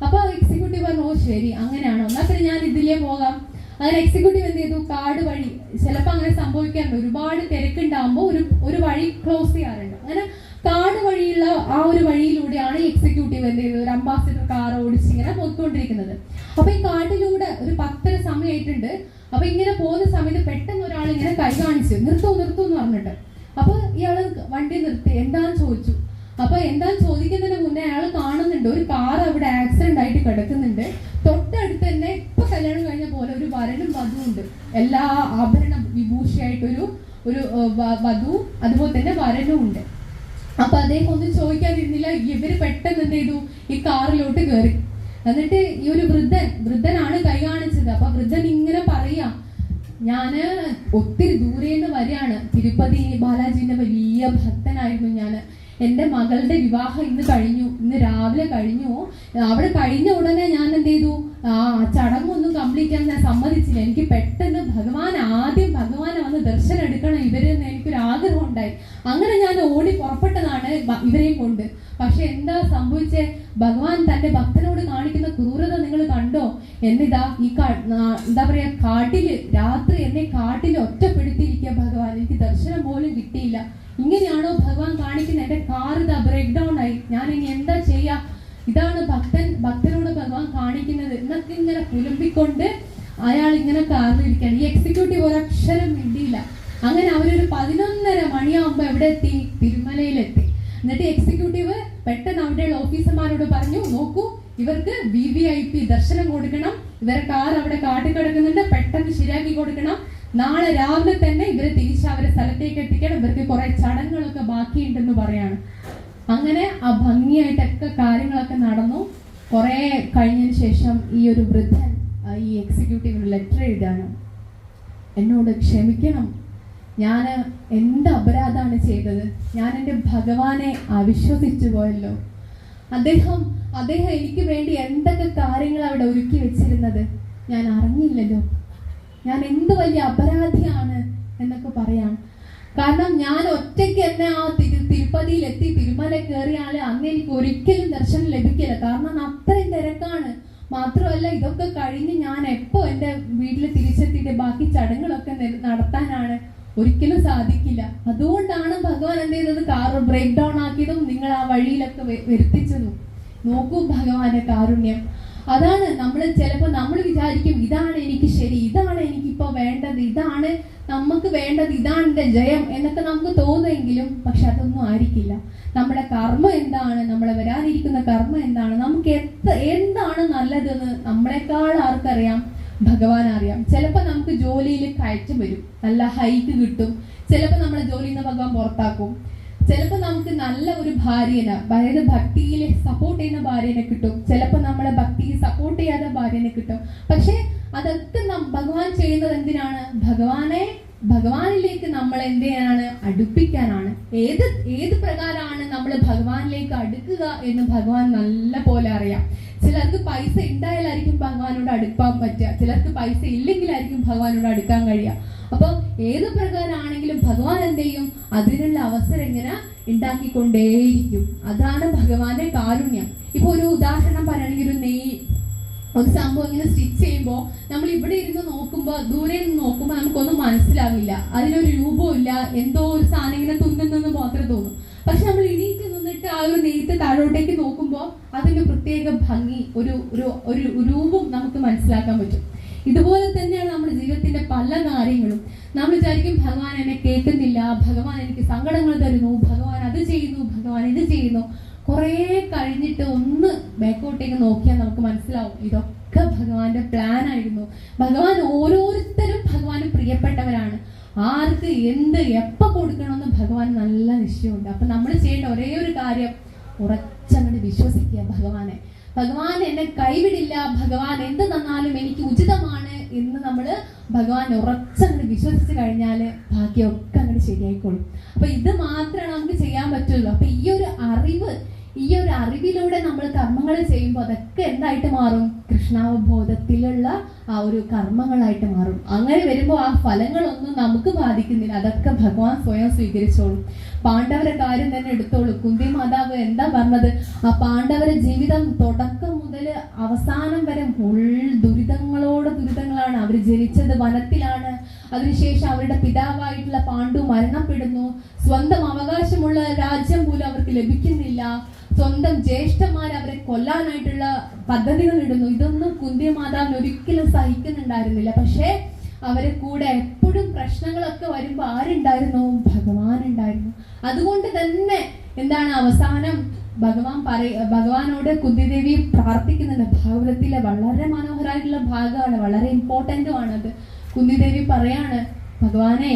അപ്പൊ എക്സിക്യൂട്ടീവ് പറഞ്ഞു ഓ ശരി അങ്ങനെയാണോ, എന്നാ പിന്നെ ഞാൻ ഇതിലേ പോകാം. അങ്ങനെ എക്സിക്യൂട്ടീവ് എന്ത് ചെയ്തു, കാട് വഴി, ചിലപ്പോൾ അങ്ങനെ സംഭവിക്കാറുണ്ട്, ഒരുപാട് തിരക്കുണ്ടാകുമ്പോൾ ഒരു വഴി ക്ലോസ് ചെയ്യാറുണ്ട്. അങ്ങനെ കാട് വഴിയുള്ള ആ ഒരു വഴിയിലൂടെയാണ് എക്സിക്യൂട്ടീവ് എന്ത് ചെയ്തത്, ഒരു അംബാസിഡർ കാർ ഓടിച്ച് ഇങ്ങനെ പോയിക്കൊണ്ടിരിക്കുന്നത്. അപ്പൊ ഈ കാട്ടിലൂടെ ഒരു 10:30 സമയമായിട്ടുണ്ട്. അപ്പൊ ഇങ്ങനെ പോകുന്ന സമയത്ത് പെട്ടെന്ന് ഒരാൾ ഇങ്ങനെ കൈ കാണിച്ചു നിർത്തൂ എന്ന് പറഞ്ഞിട്ട്. അപ്പൊ ഇയാള് വണ്ടി നിർത്തി, എന്താന്ന് ചോദിച്ചു. അപ്പൊ എന്താന്ന് ചോദിക്കുന്നതിന് മുന്നേ അയാൾ കാണുന്നുണ്ട് ഒരു കാർ അവിടെ ആക്സിഡന്റ് ആയിട്ട് കിടക്കുന്നുണ്ട്. തൊട്ടടുത്ത് തന്നെ ഇപ്പൊ കല്യാണം കഴിഞ്ഞ പോലെ ഒരു വരനും വധുവും ഉണ്ട്, എല്ലാ ആഭരണ വിഭൂഷിയായിട്ടൊരു വധു, അതുപോലെ തന്നെ വരനും ഉണ്ട്. അപ്പൊ അദ്ദേഹം ഒന്നും ചോദിക്കാതിരുന്നില്ല, ഇവര് പെട്ടെന്ന് എന്ത് ചെയ്തു, ഈ കാറിലോട്ട് കയറി. എന്നിട്ട് ഈ ഒരു വൃദ്ധനാണ് കൈ കാണിച്ചത്. അപ്പൊ വൃദ്ധൻ ഇങ്ങനെ പറയാ, ഞാന് ഒത്തിരി ദൂരേന്ന് വരികയാണ്, തിരുപ്പതി ബാലാജിന്റെ വലിയ ഭക്തനായിരുന്നു ഞാന്, എന്റെ മകളുടെ വിവാഹം ഇന്ന് രാവിലെ കഴിഞ്ഞു. അവിടെ കഴിഞ്ഞ ഉടനെ ഞാൻ എന്ത് ചെയ്തു, ആ ചടങ്ങൊന്നും കംപ്ലീറ്റ് ചെയ്യാൻ ഞാൻ സമ്മതിച്ചില്ല. എനിക്ക് പെട്ടെന്ന് ആദ്യം ഭഗവാനെ വന്ന് ദർശനം എടുക്കണം ഇവരെന്ന് എനിക്കൊരു ആഗ്രഹം ഉണ്ടായി. അങ്ങനെ ഞാൻ ഓടി പുറപ്പെട്ടതാണ് ഇവരെയും കൊണ്ട്. പക്ഷെ എന്താ സംഭവിച്ചേ, ഭഗവാൻ തന്റെ ഭക്തനോട് കാണിക്കുന്ന ക്രൂരത നിങ്ങൾ കണ്ടോ? എന്നിതാ ഈ എന്താ പറയാ, രാത്രി എന്നെ കാട്ടിൽ ഒറ്റപ്പെടുത്തിയിരിക്കുക ഭഗവാൻ, എനിക്ക് ദർശനം പോലും കിട്ടിയില്ല. ഇങ്ങനെയാണോ ഭഗവാൻ കാണിക്കുന്നത്? എന്റെ കാർ ഇതാ ബ്രേക്ക് ഡൗൺ ആയി, ഞാൻ ഇനി എന്താ ചെയ്യാ? ഇതാണ് ഭക്തനോട് ഭഗവാൻ കാണിക്കുന്നത് എന്നൊക്കെ ഇങ്ങനെ പുലമ്പിക്കൊണ്ട് അയാൾ ഇങ്ങനെ കാറിലിരിക്കുകയാണ്. ഈ എക്സിക്യൂട്ടീവ് ഒരക്ഷരം മിണ്ടിയില്ല. അങ്ങനെ അവരൊരു 11:30 മണിയാകുമ്പോ എവിടെ എത്തി, തിരുമലയിലെത്തി. എന്നിട്ട് എക്സിക്യൂട്ടീവ് പെട്ടെന്ന് അവിടെയുള്ള ഓഫീസർമാരോട് പറഞ്ഞു, നോക്കൂ ഇവർക്ക് VIP ദർശനം കൊടുക്കണം, ഇവരെ കാർ അവിടെ കാട്ടിക്കിടക്കുന്നുണ്ട്, പെട്ടെന്ന് ശരിയാക്കി കൊടുക്കണം, നാളെ രാവിലെ തന്നെ ഇവരെ തിരിച്ച് അവരെ സ്ഥലത്തേക്ക് എത്തിക്കണം, ഇവർക്ക് കുറെ ചടങ്ങുകളൊക്കെ ബാക്കിയുണ്ടെന്ന് പറയാണ്. അങ്ങനെ ആ ഭംഗിയായിട്ടൊക്കെ കാര്യങ്ങളൊക്കെ നടന്നു. കുറെ കഴിഞ്ഞതിന് ശേഷം ഈ ഒരു വൃദ്ധൻ ഈ എക്സിക്യൂട്ടീവിന് ലെറ്റർ എഴുതാണ്, എന്നോട് ക്ഷമിക്കണം, ഞാൻ എന്ത് അപരാധമാണ് ചെയ്തത്, ഞാൻ എൻ്റെ ഭഗവാനെ അവിശ്വസിച്ചു പോയല്ലോ. അദ്ദേഹം എനിക്ക് വേണ്ടി എന്തൊക്കെ കാര്യങ്ങൾ അവിടെ ഒരുക്കി വെച്ചിരുന്നത് ഞാൻ അറിഞ്ഞില്ലല്ലോ, ഞാൻ എന്ത് വലിയ അപരാധിയാണ് എന്നൊക്കെ പറയാം. കാരണം ഞാൻ ഒറ്റയ്ക്ക് തന്നെ ആ തിരുപ്പതിയിൽ എത്തി തിരുമല കയറിയാൽ അന്ന് എനിക്ക് ഒരിക്കലും ദർശനം ലഭിക്കില്ല. കാരണം അത്രയും തിരക്കാണ്. മാത്രമല്ല ഇതൊക്കെ കഴിഞ്ഞ് ഞാൻ എപ്പോ എൻ്റെ വീട്ടിൽ തിരിച്ചെത്തിയിട്ട് ബാക്കി ചടങ്ങുകളൊക്കെ നടത്താനാണ്, ഒരിക്കലും സാധിക്കില്ല. അതുകൊണ്ടാണ് ഭഗവാൻ എന്ത് ചെയ്തത്, കാറ് ബ്രേക്ക് ഡൗൺ ആക്കിയതും നിങ്ങൾ ആ വഴിയിലൊക്കെ വരുത്തിച്ചതും. നോക്കൂ ഭഗവാന്റെ കാരുണ്യം. അതാണ് ചിലപ്പോൾ നമ്മൾ വിചാരിക്കും ഇതാണ് എനിക്ക് ശരി, ഇതാണ് എനിക്കിപ്പോ വേണ്ടത്, ഇതാണ് നമുക്ക് വേണ്ടത്, ഇതാണ് എൻ്റെ ജയം എന്നൊക്കെ നമുക്ക് തോന്നുമെങ്കിലും പക്ഷെ അതൊന്നും ആയിരിക്കില്ല. നമ്മുടെ കർമ്മം എന്താണ്, നമ്മളെ വരാനിരിക്കുന്ന കർമ്മം എന്താണ്, നമുക്ക് എന്താണ് നല്ലതെന്ന് നമ്മളെക്കാൾ ആർക്കറിയാം, ഭഗവാൻ അറിയാം. ചിലപ്പോൾ നമുക്ക് ജോലിയിൽ കയറ്റം വരും, നല്ല ഹൈക്ക് കിട്ടും. ചിലപ്പോൾ നമ്മളെ ജോലിയിൽ നിന്ന് ഭഗവാൻ പുറത്താക്കും. ചിലപ്പോൾ നമുക്ക് നല്ല ഒരു ഭാര്യനെ, അതായത് ഭക്തിയിൽ സപ്പോർട്ട് ചെയ്യുന്ന ഭാര്യനെ കിട്ടും. ചിലപ്പോൾ നമ്മളെ ഭക്തിയിൽ സപ്പോർട്ട് ചെയ്യാത്ത ഭാര്യനെ കിട്ടും. പക്ഷെ അതൊക്കെ ഭഗവാൻ ചെയ്യുന്നത് എന്തിനാണ്, ഭഗവാനിലേക്ക് നമ്മൾ എന്ത് ചെയ്യാനാണ്, അടുപ്പിക്കാനാണ്. ഏത് പ്രകാരമാണ് നമ്മൾ ഭഗവാനിലേക്ക് അടുക്കുക എന്ന് ഭഗവാൻ നല്ല പോലെ അറിയാം. ചിലർക്ക് പൈസ ഉണ്ടായാലായിരിക്കും ഭഗവാനോട് അടുക്കാൻ പറ്റുക, ചിലർക്ക് പൈസ ഇല്ലെങ്കിലായിരിക്കും ഭഗവാനോട് അടുക്കാൻ കഴിയുക. അപ്പൊ ഏത് പ്രകാരമാണെങ്കിലും ഭഗവാൻ എന്ത് ചെയ്യും, അതിനുള്ള അവസരം ഇങ്ങനെ ഉണ്ടാക്കിക്കൊണ്ടേയിരിക്കും. അതാണ് ഭഗവാന്റെ കാരുണ്യം. ഇപ്പൊ ഒരു ഉദാഹരണം പറയുകയാണെങ്കിൽ ഒരു സംഭവം ഇങ്ങനെ സ്റ്റിച്ച് ചെയ്യുമ്പോൾ നമ്മൾ ഇവിടെ ഇരുന്ന് നോക്കുമ്പോൾ, ദൂരെ നിന്ന് നോക്കുമ്പോൾ നമുക്കൊന്നും മനസ്സിലാവില്ല, അതിനൊരു രൂപവും ഇല്ല, എന്തോ ഒരു സാധനം ഇങ്ങനെ തുന്നുന്നെന്ന് മാത്രമേ തോന്നും. പക്ഷെ നമ്മൾ എണീറ്റ് നിന്നിട്ട് ആ ഒരു നെയ്ത്ത് താഴോട്ടേക്ക് നോക്കുമ്പോൾ അതിന് പ്രത്യേക ഭംഗി, ഒരു രൂപം നമുക്ക് മനസ്സിലാക്കാൻ പറ്റും. ഇതുപോലെ തന്നെയാണ് നമ്മുടെ ജീവിതത്തിന്റെ പല കാര്യങ്ങളും. നമ്മൾ വിചാരിക്കും ഭഗവാൻ എന്നെ കേൾക്കുന്നില്ല, ഭഗവാൻ എനിക്ക് സങ്കടങ്ങൾ തരുന്നു, ഭഗവാൻ അത് ചെയ്യുന്നു, ഭഗവാൻ ഇത് ചെയ്യുന്നു. കുറെ കഴിഞ്ഞിട്ട് ഒന്ന് ബാക്കോട്ടേക്ക് നോക്കിയാൽ നമുക്ക് മനസ്സിലാവും ഇതൊക്കെ ഭഗവാന്റെ പ്ലാൻ ആയിരുന്നു. ഭഗവാൻ ഓരോരുത്തരും ഭഗവാന് പ്രിയപ്പെട്ടവരാണ്. ആർക്ക് എന്ത് എപ്പോ കൊടുക്കണമെന്ന് ഭഗവാൻ നല്ല നിശ്ചയമുണ്ട്. അപ്പൊ നമ്മൾ ചെയ്യേണ്ട ഒരേ ഒരു കാര്യം, ഉറച്ചങ്ങോട്ട് വിശ്വസിക്കുക ഭഗവാൻ എന്നെ കൈവിടില്ല, ഭഗവാൻ എന്ത് തന്നാലും എനിക്ക് ഉചിതമാണ് എന്ന് നമ്മൾ ഭഗവാൻ ഉറച്ചങ്ങോട്ട് വിശ്വസിച്ച് കഴിഞ്ഞാല് ബാക്കിയൊക്കെ അങ്ങോട്ട് ശരിയായിക്കോളും. അപ്പൊ ഇത് മാത്രമാണ് നമുക്ക് ചെയ്യാൻ പറ്റുള്ളൂ. അപ്പൊ ഈ ഒരു അറിവിലൂടെ നമ്മൾ കർമ്മങ്ങൾ ചെയ്യുമ്പോൾ അതൊക്കെ എന്തായിട്ട് മാറും, കൃഷ്ണാവബോധത്തിലുള്ള ആ ഒരു കർമ്മങ്ങളായിട്ട് മാറും. അങ്ങനെ വരുമ്പോൾ ആ ഫലങ്ങളൊന്നും നമുക്ക് ബാധിക്കുന്നില്ല, അതൊക്കെ ഭഗവാൻ സ്വയം സ്വീകരിച്ചോളും. പാണ്ഡവരെ കാര്യം തന്നെ എടുത്തോളൂ. കുന്തി മാതാവ് എന്താ പറഞ്ഞത്, ആ പാണ്ഡവരെ ജീവിതം തുടക്കം മുതൽ അവസാനം വരെ ദുരിതങ്ങളാണ്. അവർ ജനിച്ചത് വനത്തിലാണ്, അതിനുശേഷം അവരുടെ പിതാവായിട്ടുള്ള പാണ്ഡു മരണപ്പെടുന്നു, സ്വന്തം അവകാശമുള്ള രാജ്യം പോലും അവർക്ക് ലഭിക്കുന്നില്ല, സ്വന്തം ജ്യേഷ്ഠന്മാർ അവരെ കൊല്ലാനായിട്ടുള്ള പദ്ധതികൾ ഇടുന്നു. ഇതൊന്നും കുന്തി മാതാവിന് ഒരിക്കലും സഹിക്കുന്നുണ്ടായിരുന്നില്ല. പക്ഷേ അവരെ കൂടെ എപ്പോഴും പ്രശ്നങ്ങളൊക്കെ വരുമ്പോ ആരുണ്ടായിരുന്നു, ഭഗവാൻ ഉണ്ടായിരുന്നു. അതുകൊണ്ട് തന്നെ എന്താണ് അവസാനം ഭഗവാനോട് കുന്തിദേവി പ്രാർത്ഥിക്കുന്നുണ്ട്. ഭാഗവതത്തിലെ വളരെ മനോഹരമായിട്ടുള്ള ഭാഗമാണ്, വളരെ ഇമ്പോർട്ടന്റും ആണത്. കുന്തിദേവി പറയാണ്, ഭഗവാനെ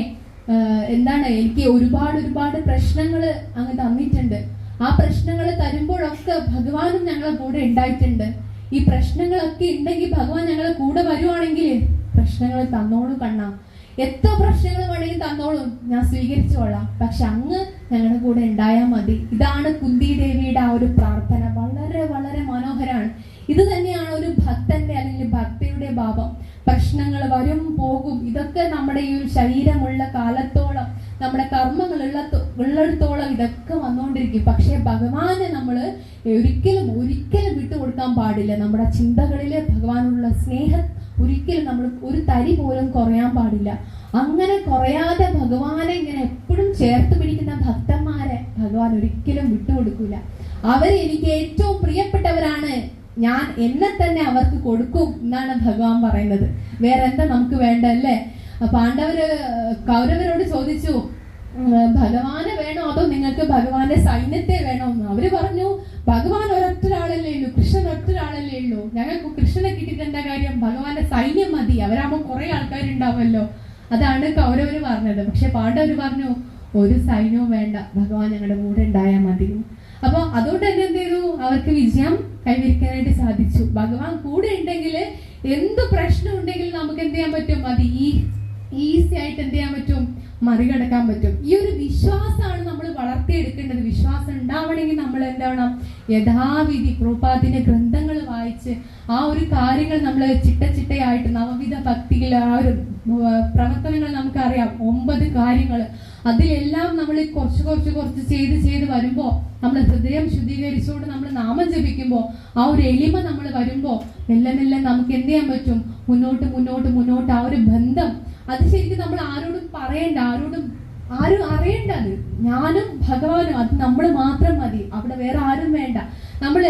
എന്താണ് എനിക്ക് ഒരുപാട് പ്രശ്നങ്ങൾ അങ്ങ് തന്നിട്ടുണ്ട്. ആ പ്രശ്നങ്ങൾ തരുമ്പോഴൊക്കെ ഭഗവാനും ഞങ്ങളെ കൂടെ ഉണ്ടായിട്ടുണ്ട്. ഈ പ്രശ്നങ്ങളൊക്കെ ഉണ്ടെങ്കിൽ ഭഗവാൻ ഞങ്ങളെ കൂടെ വരുവാണെങ്കിൽ പ്രശ്നങ്ങൾ തന്നോളൂ കണ്ണാ, എത്ര പ്രശ്നങ്ങൾ വേണമെങ്കിൽ തന്നോളൂ, ഞാൻ സ്വീകരിച്ചോളാം, പക്ഷെ അങ്ങ് ഞങ്ങളുടെ കൂടെ ഉണ്ടായാൽ മതി. ഇതാണ് കുന്തി ദേവിയുടെ ആ ഒരു പ്രാർത്ഥന. വളരെ വളരെ മനോഹരമാണ്. ഇത് തന്നെയാണ് ഒരു ഭക്തന്റെ അല്ലെങ്കിൽ ഭക്തിയുടെ ഭാവം. പ്രശ്നങ്ങൾ വരും പോകും, ഇതൊക്കെ നമ്മുടെ ഈ ശരീരമുള്ള കാലത്തോളം, നമ്മുടെ കർമ്മങ്ങൾ ഉള്ളിടത്തോളം ഇതൊക്കെ വന്നുകൊണ്ടിരിക്കും. പക്ഷെ ഭഗവാനെ നമ്മൾ ഒരിക്കലും വിട്ടുകൊടുക്കാൻ പാടില്ല. നമ്മുടെ ചിന്തകളിൽ ഭഗവാനുള്ള സ്നേഹം ഒരിക്കലും നമ്മൾ ഒരു തരി പോലും കുറയാൻ പാടില്ല. അങ്ങനെ കുറയാതെ ഭഗവാനെ ഇങ്ങനെ എപ്പോഴും ചേർത്ത് പിടിക്കുന്ന ഭക്തന്മാരെ ഭഗവാൻ ഒരിക്കലും വിട്ടുകൊടുക്കൂല. അവരെനിക്ക് ഏറ്റവും പ്രിയപ്പെട്ടവരാണ്, ഞാൻ എന്നെ തന്നെ അവർക്ക് കൊടുക്കും എന്നാണ് ഭഗവാൻ പറയുന്നത്. വേറെ എന്താ നമുക്ക് വേണ്ടല്ലേ? കൗരവരോട് ചോദിച്ചു, ഭഗവാനെ വേണോ അതോ നിങ്ങൾക്ക് ഭഗവാന്റെ സൈന്യത്തെ വേണോ എന്ന്. അവര് പറഞ്ഞു, ഭഗവാൻ ഒരൊറ്റൊരാളല്ലേ ഉള്ളൂ, കൃഷ്ണൻ ഒറ്റൊരാളല്ലേ ഉള്ളൂ, ഞങ്ങൾക്ക് കൃഷ്ണനെ കിട്ടിയിട്ട് എന്താ കാര്യം, ഭഗവാന്റെ സൈന്യം മതി, അവരാകുമ്പോൾ കുറെ ആൾക്കാരുണ്ടാവുമല്ലോ. അതാണ് കൗരവര് പറഞ്ഞത്. പക്ഷെ പാണ്ഡവര് പറഞ്ഞു, ഒരു സൈന്യവും വേണ്ട, ഭഗവാൻ ഞങ്ങളുടെ കൂടെ ഉണ്ടായാൽ മതി. അപ്പൊ അതുകൊണ്ട് തന്നെ എന്ത് ചെയ്തു, അവർക്ക് വിജയം കൈവരിക്കാനായിട്ട് സാധിച്ചു. ഭഗവാൻ കൂടെ ഉണ്ടെങ്കിൽ എന്ത് പ്രശ്നം ഉണ്ടെങ്കിലും നമുക്ക് എന്ത് ചെയ്യാൻ പറ്റും, അത് ഈസി ആയിട്ട് എന്ത് ചെയ്യാൻ പറ്റും, മറികടക്കാൻ പറ്റും. ഈ ഒരു വിശ്വാസമാണ് നമ്മൾ വളർത്തിയെടുക്കേണ്ടത്. വിശ്വാസം ഉണ്ടാവണമെങ്കിൽ നമ്മൾ എന്താണ്, യഥാവിധി പ്രഭുപാദിന്റെ ഗ്രന്ഥങ്ങൾ വായിച്ച് ആ ഒരു കാര്യങ്ങൾ നമ്മൾ ചിട്ടയായിട്ട് നവവിധ ഭക്തിയിൽ ആ ഒരു പ്രവർത്തനങ്ങൾ നമുക്കറിയാം, 9 കാര്യങ്ങൾ. അതിലെല്ലാം നമ്മൾ കുറച്ച് ചെയ്ത് വരുമ്പോൾ നമ്മൾ ഹൃദയം ശുദ്ധീകരിച്ചുകൊണ്ട് നമ്മൾ നാമം ജപിക്കുമ്പോൾ ആ ഒരു എളിമ നമ്മൾ വരുമ്പോൾ മെല്ലെ നമുക്ക് എന്ത് ചെയ്യാൻ പറ്റും? മുന്നോട്ട് ആ ഒരു ബന്ധം അത് ശരിക്കും നമ്മൾ ആരോടും പറയണ്ട, ആരും അറിയണ്ട. അത് ഞാനും ഭഗവാനും, അത് നമ്മൾ മാത്രം മതി. അവിടെ വേറെ ആരും വേണ്ട. നമ്മൾ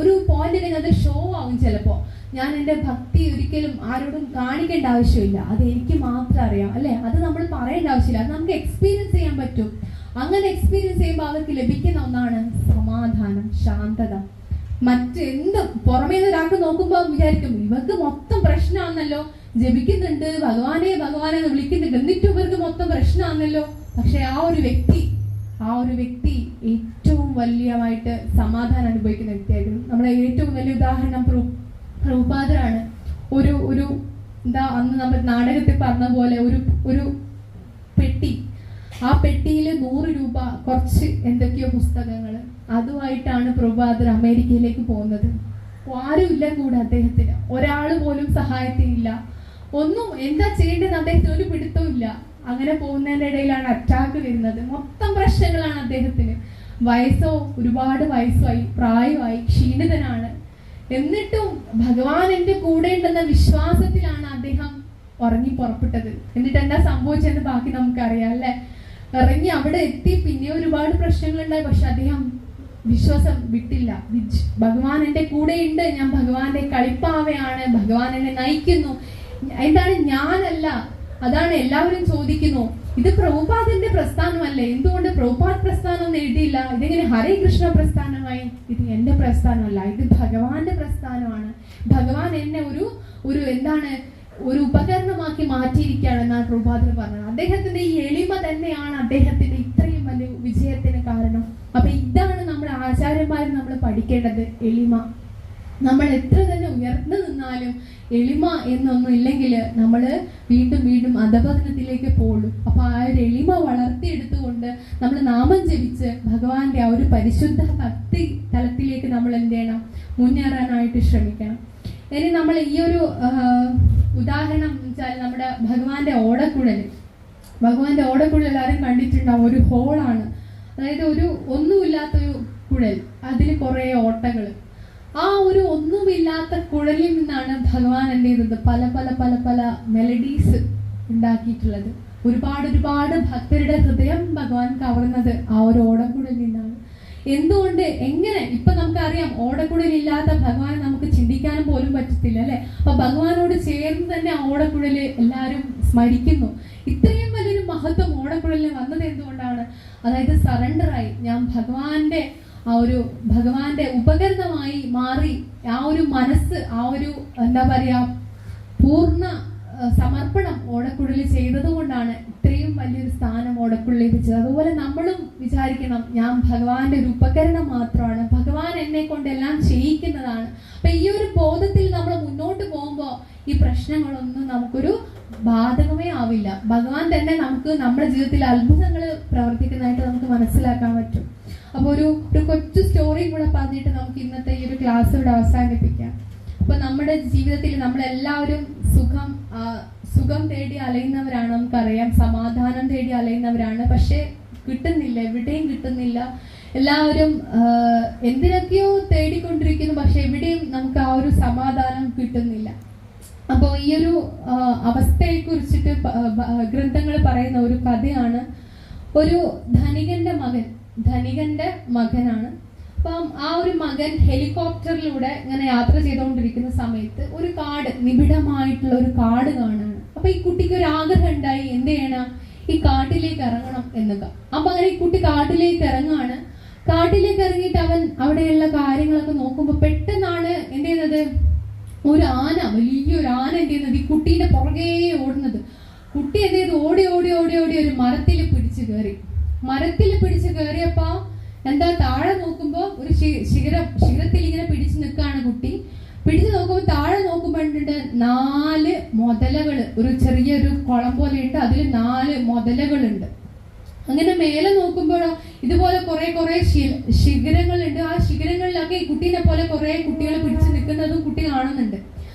ഒരു പോയിന്റ് കഴിഞ്ഞാൽ അത് ഷോ ആവും. ചിലപ്പോ ഞാൻ എൻ്റെ ഭക്തി ഒരിക്കലും ആരോടും കാണിക്കേണ്ട ആവശ്യമില്ല, അത് എനിക്ക് മാത്രം അറിയാം, അല്ലെ? അത് നമ്മൾ പറയേണ്ട ആവശ്യമില്ല, അത് നമുക്ക് എക്സ്പീരിയൻസ് ചെയ്യാൻ പറ്റും. അങ്ങനെ എക്സ്പീരിയൻസ് ചെയ്യുമ്പോൾ അവർക്ക് ലഭിക്കുന്ന ഒന്നാണ് സമാധാനം, ശാന്തത. മറ്റെന്തും പുറമേ നിന്ന് ഒരാൾക്ക് നോക്കുമ്പോൾ വിചാരിക്കും ഇവർക്ക് മൊത്തം പ്രശ്നമാണല്ലോ, ജപിക്കുന്നുണ്ട്, ഭഗവാനെ എന്ന് വിളിക്കുന്നുണ്ട്, എന്നിട്ടും ഇവർക്ക് മൊത്തം പ്രശ്നമാണല്ലോ. പക്ഷെ ആ ഒരു വ്യക്തി ഏറ്റവും വലിയമായിട്ട് സമാധാനം അനുഭവിക്കുന്ന വ്യക്തിയായിരുന്നു. നമ്മളെ ഏറ്റവും വലിയ ഉദാഹരണം പ്രഭുപാദരാണ്. ഒരു എന്താ അന്ന് നമ്മൾ നാടകത്തിൽ പറഞ്ഞ പോലെ ഒരു പെട്ടി, ആ പെട്ടിയിൽ 100 രൂപ, കുറച്ച് എന്തൊക്കെയോ പുസ്തകങ്ങൾ, അതുമായിട്ടാണ് പ്രഭുപാദർ അമേരിക്കയിലേക്ക് പോകുന്നത്. ആരുമില്ല കൂടെ അദ്ദേഹത്തിന്, ഒരാൾ പോലും സഹായത്തിനില്ല, ഒന്നും എന്താ ചെയ്യേണ്ടതെന്ന് അദ്ദേഹത്തിന് ഒരു പിടുത്തവും ഇല്ല. അങ്ങനെ പോകുന്നതിന്റെ ഇടയിലാണ് അറ്റാക്ക് വരുന്നത്. മൊത്തം പ്രശ്നങ്ങളാണ് അദ്ദേഹത്തിന്. ഒരുപാട് വയസ്സായി, പ്രായമായി, ക്ഷീണിതനാണ്. എന്നിട്ടും ഭഗവാൻ എന്റെ കൂടെ ഉണ്ടെന്ന വിശ്വാസത്തിലാണ് അദ്ദേഹം ഉറങ്ങി പുറപ്പെട്ടത്. എന്നിട്ട് എന്താ സംഭവിച്ചെന്ന് ബാക്കി നമുക്കറിയാം, അല്ലെ? ഇറങ്ങി അവിടെ എത്തി, പിന്നെ ഒരുപാട് പ്രശ്നങ്ങളുണ്ടായി. പക്ഷെ അദ്ദേഹം വിശ്വാസം വിട്ടില്ല. ഭഗവാൻ എന്റെ കൂടെ ഉണ്ട്, ഞാൻ ഭഗവാന്റെ കളിപ്പാവയാണ്, ഭഗവാൻ എന്നെ നയിക്കുന്നു. എന്താണ്? ഞാനല്ല. അതാണ് എല്ലാവരും ചോദിക്കുന്നു, ഇത് പ്രഭുപാദന്റെ പ്രസ്ഥാനമല്ലേ, എന്തുകൊണ്ട് പ്രഭുപാദ് പ്രസ്ഥാനം എന്ന് എഴുതിയില്ല? ഇതെങ്ങനെ ഹരേ കൃഷ്ണ പ്രസ്ഥാനമായി? ഇത് എന്റെ പ്രസ്ഥാനമല്ല, ഇത് ഭഗവാന്റെ പ്രസ്ഥാനമാണ്. ഭഗവാൻ എന്നെ ഒരു ഉപകരണമാക്കി മാറ്റിയിരിക്കുകയാണെന്നാണ് പ്രഭുപാദർ പറഞ്ഞത്. അദ്ദേഹത്തിന്റെ ഈ എളിമ തന്നെയാണ് അദ്ദേഹത്തിന്റെ ഇത്രയും വലിയ വിജയത്തിന് കാരണം. അപ്പൊ ഇതാണ് നമ്മുടെ ആചാര്യന്മാർ നമ്മൾ പഠിക്കേണ്ടത്, എളിമ. നമ്മൾ എത്ര തന്നെ ഉയർന്നു നിന്നാലും എളിമ എന്നൊന്നും ഇല്ലെങ്കിൽ നമ്മൾ വീണ്ടും അധപതനത്തിലേക്ക് പോകും. അപ്പൊ ആ ഒരു എളിമ വളർത്തിയെടുത്തുകൊണ്ട് നമ്മൾ നാമം ജപിച്ച് ഭഗവാന്റെ ആ ഒരു പരിശുദ്ധ ഭക്തി തലത്തിലേക്ക് നമ്മൾ എന്ത് ചെയ്യണം? മുന്നേറാനായിട്ട് ശ്രമിക്കണം. ഇനി നമ്മൾ ഈ ഒരു ഉദാഹരണം വെച്ചാൽ നമ്മുടെ ഭഗവാന്റെ ഓടക്കുഴൽ എല്ലാവരും കണ്ടിട്ടുണ്ടാവും. ഒരു ഹോളാണ്, അതായത് ഒന്നുമില്ലാത്തൊരു കുഴൽ, അതിൽ കുറെ ഓട്ടകൾ. ആ ഒരു ഒന്നുമില്ലാത്ത കുഴലിൽ നിന്നാണ് ഭഗവാൻ എന്ത് ചെയ്തത്? പല മെലഡീസ് ഉണ്ടാക്കിയിട്ടുള്ളത്. ഒരുപാട് ഭക്തരുടെ ഹൃദയം ഭഗവാൻ കവർന്നത് ആ ഒരു ഓടക്കുഴലിൽ നിന്നാണ്. എന്തുകൊണ്ട്? എങ്ങനെ? ഇപ്പൊ നമുക്കറിയാം, ഓടക്കുഴലില്ലാത്ത ഭഗവാനെ നമുക്ക് ചിന്തിക്കാനും പോലും പറ്റത്തില്ല, അല്ലെ? അപ്പൊ ഭഗവാനോട് ചേർന്ന് തന്നെ ആ ഓടക്കുഴല് എല്ലാവരും സ്മരിക്കുന്നു. ഇത്രയും വലിയൊരു മഹത്വം ഓടക്കുഴലിന് വന്നത് എന്തുകൊണ്ടാണ്? അതായത് സറണ്ടറായി, ഞാൻ ഭഗവാന്റെ ഉപകരണമായി മാറി. ആ ഒരു മനസ്സ്, ആ ഒരു എന്താ പറയാ, പൂർണ്ണ സമർപ്പണം ഓടക്കുഴലിൽ ചെയ്തത് കൊണ്ടാണ് ഇത്രയും വലിയൊരു സ്ഥാനം ഓടക്കുഴലിൽ ലഭിച്ചത്. അതുപോലെ നമ്മളും വിചാരിക്കണം, ഞാൻ ഭഗവാന്റെ ഒരു ഉപകരണം മാത്രമാണ്, ഭഗവാൻ എന്നെ കൊണ്ട് എല്ലാം ചെയ്യിക്കുന്നതാണ്. അപ്പൊ ഈ ഒരു ബോധത്തിൽ നമ്മൾ മുന്നോട്ട് പോകുമ്പോൾ ഈ പ്രശ്നങ്ങളൊന്നും നമുക്കൊരു ബാധകമേ ആവില്ല. ഭഗവാൻ തന്നെ നമുക്ക് നമ്മുടെ ജീവിതത്തിൽ അത്ഭുതങ്ങൾ പ്രവർത്തിക്കുന്നതായിട്ട് നമുക്ക് മനസ്സിലാക്കാൻ പറ്റും. അപ്പൊ ഒരു കൊച്ചു സ്റ്റോറി കൂടെ പറഞ്ഞിട്ട് നമുക്ക് ഇന്നത്തെ ഈ ഒരു ക്ലാസ് ഇവിടെ അവസാനിപ്പിക്കാം. അപ്പൊ നമ്മുടെ ജീവിതത്തിൽ നമ്മളെല്ലാവരും സുഖം തേടി അലയുന്നവരാണ്, നമുക്കറിയാം. സമാധാനം തേടി അലയുന്നവരാണ്. പക്ഷെ കിട്ടുന്നില്ല, എവിടെയും കിട്ടുന്നില്ല. എല്ലാവരും എന്തിനൊക്കെയോ തേടിക്കൊണ്ടിരിക്കുന്നു, പക്ഷെ എവിടെയും നമുക്ക് ആ ഒരു സമാധാനം കിട്ടുന്നില്ല. അപ്പോൾ ഈ ഒരു അവസ്ഥയെ കുറിച്ചിട്ട് ഗ്രന്ഥങ്ങൾ പറയുന്ന ഒരു കഥയാണ്. ഒരു ധനികന്റെ മകനാണ്. അപ്പം ആ ഒരു മകൻ ഹെലികോപ്റ്ററിലൂടെ ഇങ്ങനെ യാത്ര ചെയ്തുകൊണ്ടിരിക്കുന്ന സമയത്ത് ഒരു കാട്, നിബിഡമായിട്ടുള്ള ഒരു കാട് കാണാണ്. അപ്പൊ ഈ കുട്ടിക്ക് ഒരു ആഗ്രഹം ഉണ്ടായി, എന്ത് ചെയ്യണം? ഈ കാട്ടിലേക്ക് ഇറങ്ങണം എന്നൊക്കെ. അപ്പൊ അങ്ങനെ ഈ കുട്ടി കാട്ടിലേക്ക് ഇറങ്ങാണ്. കാട്ടിലേക്ക് ഇറങ്ങിയിട്ട് അവൻ അവിടെയുള്ള കാര്യങ്ങളൊക്കെ നോക്കുമ്പോ പെട്ടെന്നാണ് എന്ത് ചെയ്യുന്നത്? വലിയൊരു ആന എന്ത് ചെയ്യുന്നത്? ഈ കുട്ടീന്റെ പുറകെ ഓടുന്നത്. കുട്ടി എന്ത് ചെയ്ത്? ഓടി ഒരു മരത്തിൽ പിടിച്ചു കയറിയപ്പോ എന്താ, താഴെ നോക്കുമ്പോ ഒരു ശിഖരത്തിൽ ഇങ്ങനെ പിടിച്ചു നിൽക്കാണ് കുട്ടി. പിടിച്ചു നോക്കുമ്പോ താഴെ നോക്കുമ്പോ 4 മുതലകള്, ഒരു ചെറിയൊരു കുളം പോലെ ഉണ്ട്, അതിൽ 4 മുതലകളുണ്ട്. അങ്ങനെ മേലെ നോക്കുമ്പോഴോ ഇതുപോലെ കുറെ ശിഖരങ്ങളുണ്ട്. ആ ശിഖരങ്ങളിലൊക്കെ ഈ കുട്ടീനെ പോലെ കുറെ കുട്ടികൾ പിടിച്ചു നിൽക്കുന്നതും കുട്ടി കാണുന്നുണ്ട്.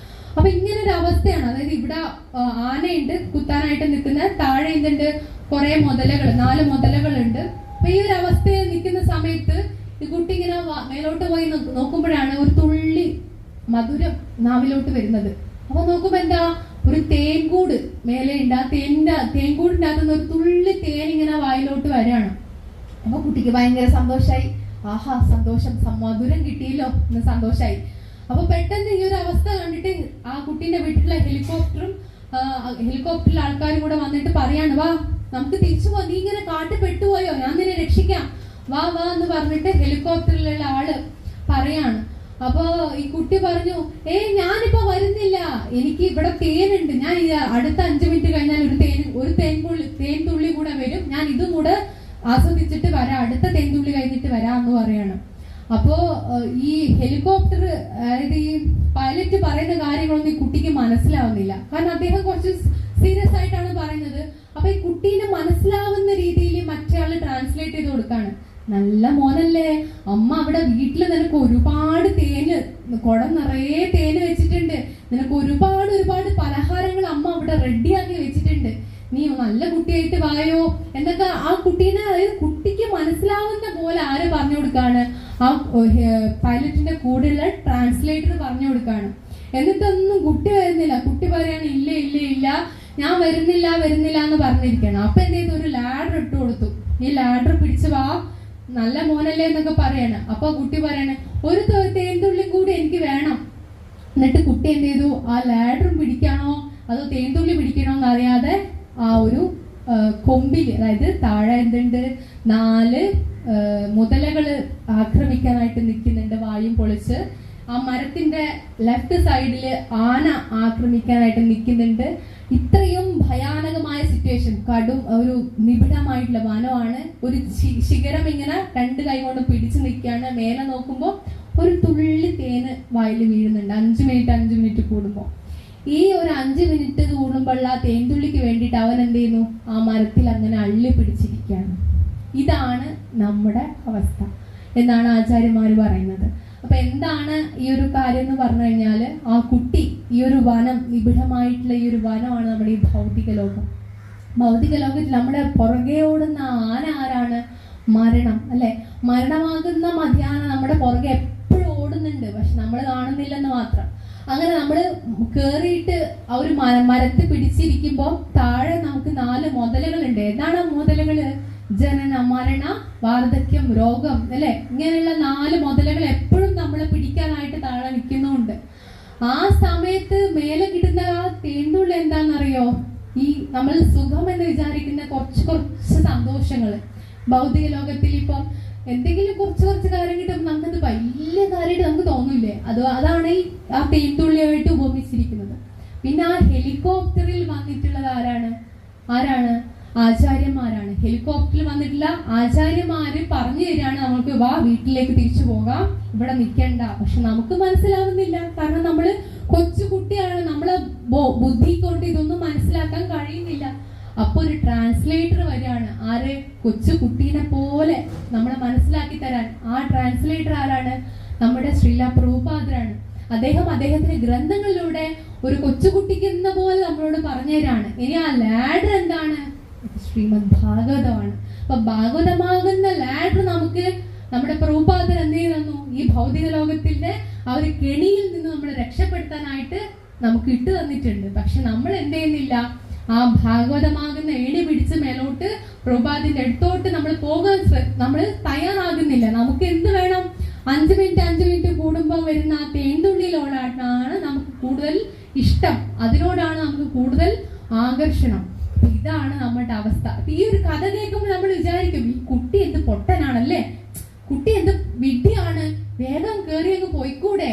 അപ്പൊ ഇങ്ങനെ ഒരു അവസ്ഥയാണ്. അതായത് ഇവിടെ ആനയുണ്ട് കുത്താനായിട്ട് നിൽക്കുന്ന, താഴെ എന്തുണ്ട്, കുറെ മുതലകൾ, 4 മുതലകളുണ്ട്. അപ്പൊ ഈ ഒരു അവസ്ഥയിൽ നിൽക്കുന്ന സമയത്ത് ഈ കുട്ടി ഇങ്ങനെ മേലോട്ട് പോയി നോക്കുമ്പോഴാണ് ഒരു തുള്ളി മധുരം നാവിലോട്ട് വരുന്നത്. അപ്പൊ നോക്കുമ്പോ എന്താ, ഒരു തേൻകൂട് മേലെ ഉണ്ട്. ആ തേൻകൂടിന്റെ അകത്തുനിന്ന് ഒരു തുള്ളി തേൻ ഇങ്ങനെ വായിലോട്ട് വരാണ്. അപ്പൊ കുട്ടിക്ക് ഭയങ്കര സന്തോഷായി. ആഹാ, സന്തോഷം, മധുരം കിട്ടിയല്ലോ എന്ന് സന്തോഷായി. അപ്പൊ പെട്ടെന്ന് ഈ ഒരു അവസ്ഥ കണ്ടിട്ട് ആ കുട്ടീന്റെ വീട്ടിലുള്ള ഹെലികോപ്റ്ററിൽ ആൾക്കാരും കൂടെ വന്നിട്ട് പറയാണ്, വാ നമുക്ക് തിരിച്ചു പോവാം, നീ ഇങ്ങനെ കാട്ട് പെട്ടുപോയോ, ഞാൻ നിന്നെ രക്ഷിക്കാം, വാ വാ എന്ന് പറഞ്ഞിട്ട് ഹെലികോപ്റ്ററിലുള്ള ആള് പറയാണ്. അപ്പൊ ഈ കുട്ടി പറഞ്ഞു, ഞാനിപ്പോ വരുന്നില്ല, എനിക്ക് ഇവിടെ തേനുണ്ട്, ഞാൻ അടുത്ത 5 മിനിറ്റ് കഴിഞ്ഞാൽ ഒരു തേൻ തുള്ളി കൂടെ വരും, ഞാൻ ഇതും കൂടെ ആസ്വദിച്ചിട്ട് വരാം, അടുത്ത തേൻതുള്ളി കഴിഞ്ഞിട്ട് വരാം എന്ന് പറയാണ്. അപ്പോ ഈ ഹെലികോപ്റ്റർ, അതായത് ഈ പൈലറ്റ് പറയുന്ന കാര്യങ്ങളൊന്നും ഈ കുട്ടിക്ക് മനസ്സിലാവുന്നില്ല. കാരണം അദ്ദേഹം കുറച്ച് സീരിയസ് ആയിട്ടാണ് പറയുന്നത്. അപ്പൊ ഈ കുട്ടീനെ മനസ്സിലാവുന്ന രീതിയിൽ മറ്റേ ആള് ട്രാൻസ്ലേറ്റ് ചെയ്ത് കൊടുക്കാണ്. നല്ല മോനല്ലേ, അമ്മ അവിടെ വീട്ടിൽ നിനക്ക് ഒരുപാട് തേന്, കുടം നിറയെ തേന് വെച്ചിട്ടുണ്ട്, നിനക്ക് ഒരുപാട് പലഹാരങ്ങൾ അമ്മ അവിടെ റെഡിയാക്കി വെച്ചിട്ടുണ്ട്, നീ നല്ല കുട്ടിയായിട്ട് വായോ എന്നൊക്കെ ആ കുട്ടീനെ, അതായത് കുട്ടിക്ക് മനസ്സിലാവുന്ന പോലെ ആര് പറഞ്ഞു കൊടുക്കാണ്, ആ പൈലറ്റിന്റെ കൂടെയുള്ള ട്രാൻസ്ലേറ്റർ പറഞ്ഞു കൊടുക്കാണ്. എന്നിട്ടൊന്നും കുട്ടി വരുന്നില്ല. കുട്ടി പറയാണ്, ഇല്ല ഇല്ല ഇല്ല, ഞാൻ വരുന്നില്ല എന്ന് പറഞ്ഞിരിക്കണം. അപ്പൊ എന്ത് ചെയ്തു, ഒരു ലാഡർ ഇട്ട് കൊടുത്തു. ഈ ലാഡർ പിടിച്ച് വാ, നല്ല മോനല്ലേ എന്നൊക്കെ പറയാണ്. അപ്പൊ കുട്ടി പറയാണ്, ഒരു തേൻതുള്ളി കൂടി എനിക്ക് വേണം. എന്നിട്ട് കുട്ടി എന്ത് ചെയ്തു, ആ ലാഡറും പിടിക്കണോ അതോ തേൻതുള്ളി പിടിക്കണോ എന്നറിയാതെ ആ ഒരു കൊമ്പില്, അതായത് താഴെ എന്തുണ്ട്, 4 മുതലകള് ആക്രമിക്കാനായിട്ട് നിൽക്കുന്നുണ്ട്, വായും പൊളിച്ച്. ആ മരത്തിന്റെ ലെഫ്റ്റ് സൈഡില് ആന ആക്രമിക്കാനായിട്ട് നിൽക്കുന്നുണ്ട്. ഇത്രയും ഭയാനകമായ സിറ്റുവേഷൻ, ഒരു നിബിഡമായിട്ടുള്ള വനമാണ്. ഒരു ശിഖരം ഇങ്ങനെ 2 കൈ കൊണ്ട് പിടിച്ചു നിൽക്കുകയാണ്. മേലെ നോക്കുമ്പോൾ ഒരു തുള്ളി തേന് വായിൽ വീഴുന്നുണ്ട് 5 മിനിറ്റ് കൂടുമ്പോൾ. ഈ ഒരു 5 മിനിറ്റ് കൂടുമ്പോഴുള്ള ആ തേൻതുള്ളിക്ക് വേണ്ടിയിട്ട് അവൻ എന്ത് ചെയ്യുന്നു, ആ മരത്തിൽ അങ്ങനെ അള്ളി പിടിച്ചിരിക്കുകയാണ്. ഇതാണ് നമ്മുടെ അവസ്ഥ എന്നാണ് ആചാര്യന്മാര് പറയുന്നത്. അപ്പൊ എന്താണ് ഈ ഒരു കാര്യം എന്ന് പറഞ്ഞു കഴിഞ്ഞാല്, ആ കുട്ടി, ഈ ഒരു വനം, നിബിഡമായിട്ടുള്ള ഈ ഒരു വനമാണ് നമ്മുടെ ഈ ഭൗതിക ലോകം. ഭൗതിക ലോകത്തിൽ നമ്മുടെ പുറകെ ഓടുന്ന ആന ആരാണ്? മരണം, അല്ലെ? മരണമാകുന്ന മധ്യാന നമ്മുടെ പുറകെ എപ്പോഴും ഓടുന്നുണ്ട്, പക്ഷെ നമ്മൾ കാണുന്നില്ലെന്ന് മാത്രം. അങ്ങനെ നമ്മൾ കേറിയിട്ട് ആ ഒരു മരത്തിൽ പിടിച്ചിരിക്കുമ്പോൾ താഴെ നമുക്ക് 4 മുതലകളുണ്ട്. എന്താണ് ആ മുതലകള്? ജനന, മരണ, വാർദ്ധക്യം, രോഗം, അല്ലെ? ഇങ്ങനെയുള്ള 4 മുതലകൾ എപ്പോഴും നമ്മളെ പിടിക്കാനായിട്ട് താഴെ നിൽക്കുന്നുണ്ട്. ആ സമയത്ത് മേലെ കിട്ടുന്ന ആ തേൻതുള്ളി എന്താണെന്നറിയോ? ഈ നമ്മൾ സുഖം എന്ന് വിചാരിക്കുന്ന കുറച്ച് സന്തോഷങ്ങള്. ഭൗതിക ലോകത്തിൽ ഇപ്പം എന്തെങ്കിലും കുറച്ച് കാര്യം കിട്ടുമ്പോൾ നമുക്കത് വലിയ കാര്യമായിട്ട് നമുക്ക് തോന്നില്ലേ? അതാണ് ഈ ആ തേൻതുള്ളിയായിട്ട് ഉപമിച്ചിരിക്കുന്നത്. പിന്നെ ആ ഹെലികോപ്റ്ററിൽ വന്നിട്ടുള്ളത് ആരാണ്? ആചാര്യന്മാരാണ്. ഹെലികോപ്റ്ററിൽ വന്നിട്ടുള്ള ആചാര്യന്മാര് പറഞ്ഞു തരികയാണ് നമുക്ക്, വാ വീട്ടിലേക്ക് തിരിച്ചു പോകാം, ഇവിടെ നിൽക്കണ്ട. പക്ഷെ നമുക്ക് മനസ്സിലാവുന്നില്ല, കാരണം നമ്മള് കൊച്ചുകുട്ടിയാണ്, നമ്മളെ ബുദ്ധി കൊണ്ട് ഇതൊന്നും മനസ്സിലാക്കാൻ കഴിയുന്നില്ല. അപ്പൊ ഒരു ട്രാൻസ്ലേറ്റർ വരികയാണ്. ആര്? കൊച്ചു കുട്ടീനെ പോലെ നമ്മളെ മനസ്സിലാക്കി തരാൻ. ആ ട്രാൻസ്ലേറ്റർ ആരാണ്? നമ്മുടെ ശ്രീല പ്രഭുപാദരാണ്. അദ്ദേഹത്തിന്റെ ഗ്രന്ഥങ്ങളിലൂടെ ഒരു കൊച്ചുകുട്ടിക്ക് എന്ന പോലെ നമ്മളോട് പറഞ്ഞു തരാണ്. ഇനി ആ ലാഡർ എന്താണ്? ശ്രീമദ് ഭാഗവതമാണ്. അപ്പൊ ഭാഗവതമാകുന്ന ലാഡർ നമുക്ക് നമ്മുടെ പ്രഭുപാദർ എന്ത് ചെയ്യുന്നു? ഈ ഭൗതിക ലോകത്തിന്റെ ആ ഒരു കെണിയിൽ നിന്ന് നമ്മളെ രക്ഷപ്പെടുത്താനായിട്ട് നമുക്ക് ഇട്ടു തന്നിട്ടുണ്ട്. പക്ഷെ നമ്മൾ എന്ത് ചെയ്യുന്നില്ല? ആ ഭാഗവതമാകുന്ന ഏണി പിടിച്ച് മേലോട്ട് പ്രഭുപാദിന്റെ അടുത്തോട്ട് നമ്മൾ പോകാൻ നമ്മൾ തയ്യാറാകുന്നില്ല. നമുക്ക് എന്ത് വേണം? 5 മിനിറ്റ് കൂടുമ്പോൾ വരുന്ന ആ തേൻതുള്ളിയിലോടാണ് നമുക്ക് കൂടുതൽ ഇഷ്ടം, അതിനോടാണ് നമുക്ക് കൂടുതൽ ആകർഷണം. ഇതാണ് നമ്മുടെ അവസ്ഥ. ഈ ഒരു കഥ കേൾക്കുമ്പോൾ നമ്മൾ വിചാരിക്കും, ഈ കുട്ടി എന്ത് പൊട്ടനാണല്ലേ, കുട്ടി എന്ത് വിഡ്ഢിയാണ്, വേഗം കയറി അങ്ങ് പോയിക്കൂടെ?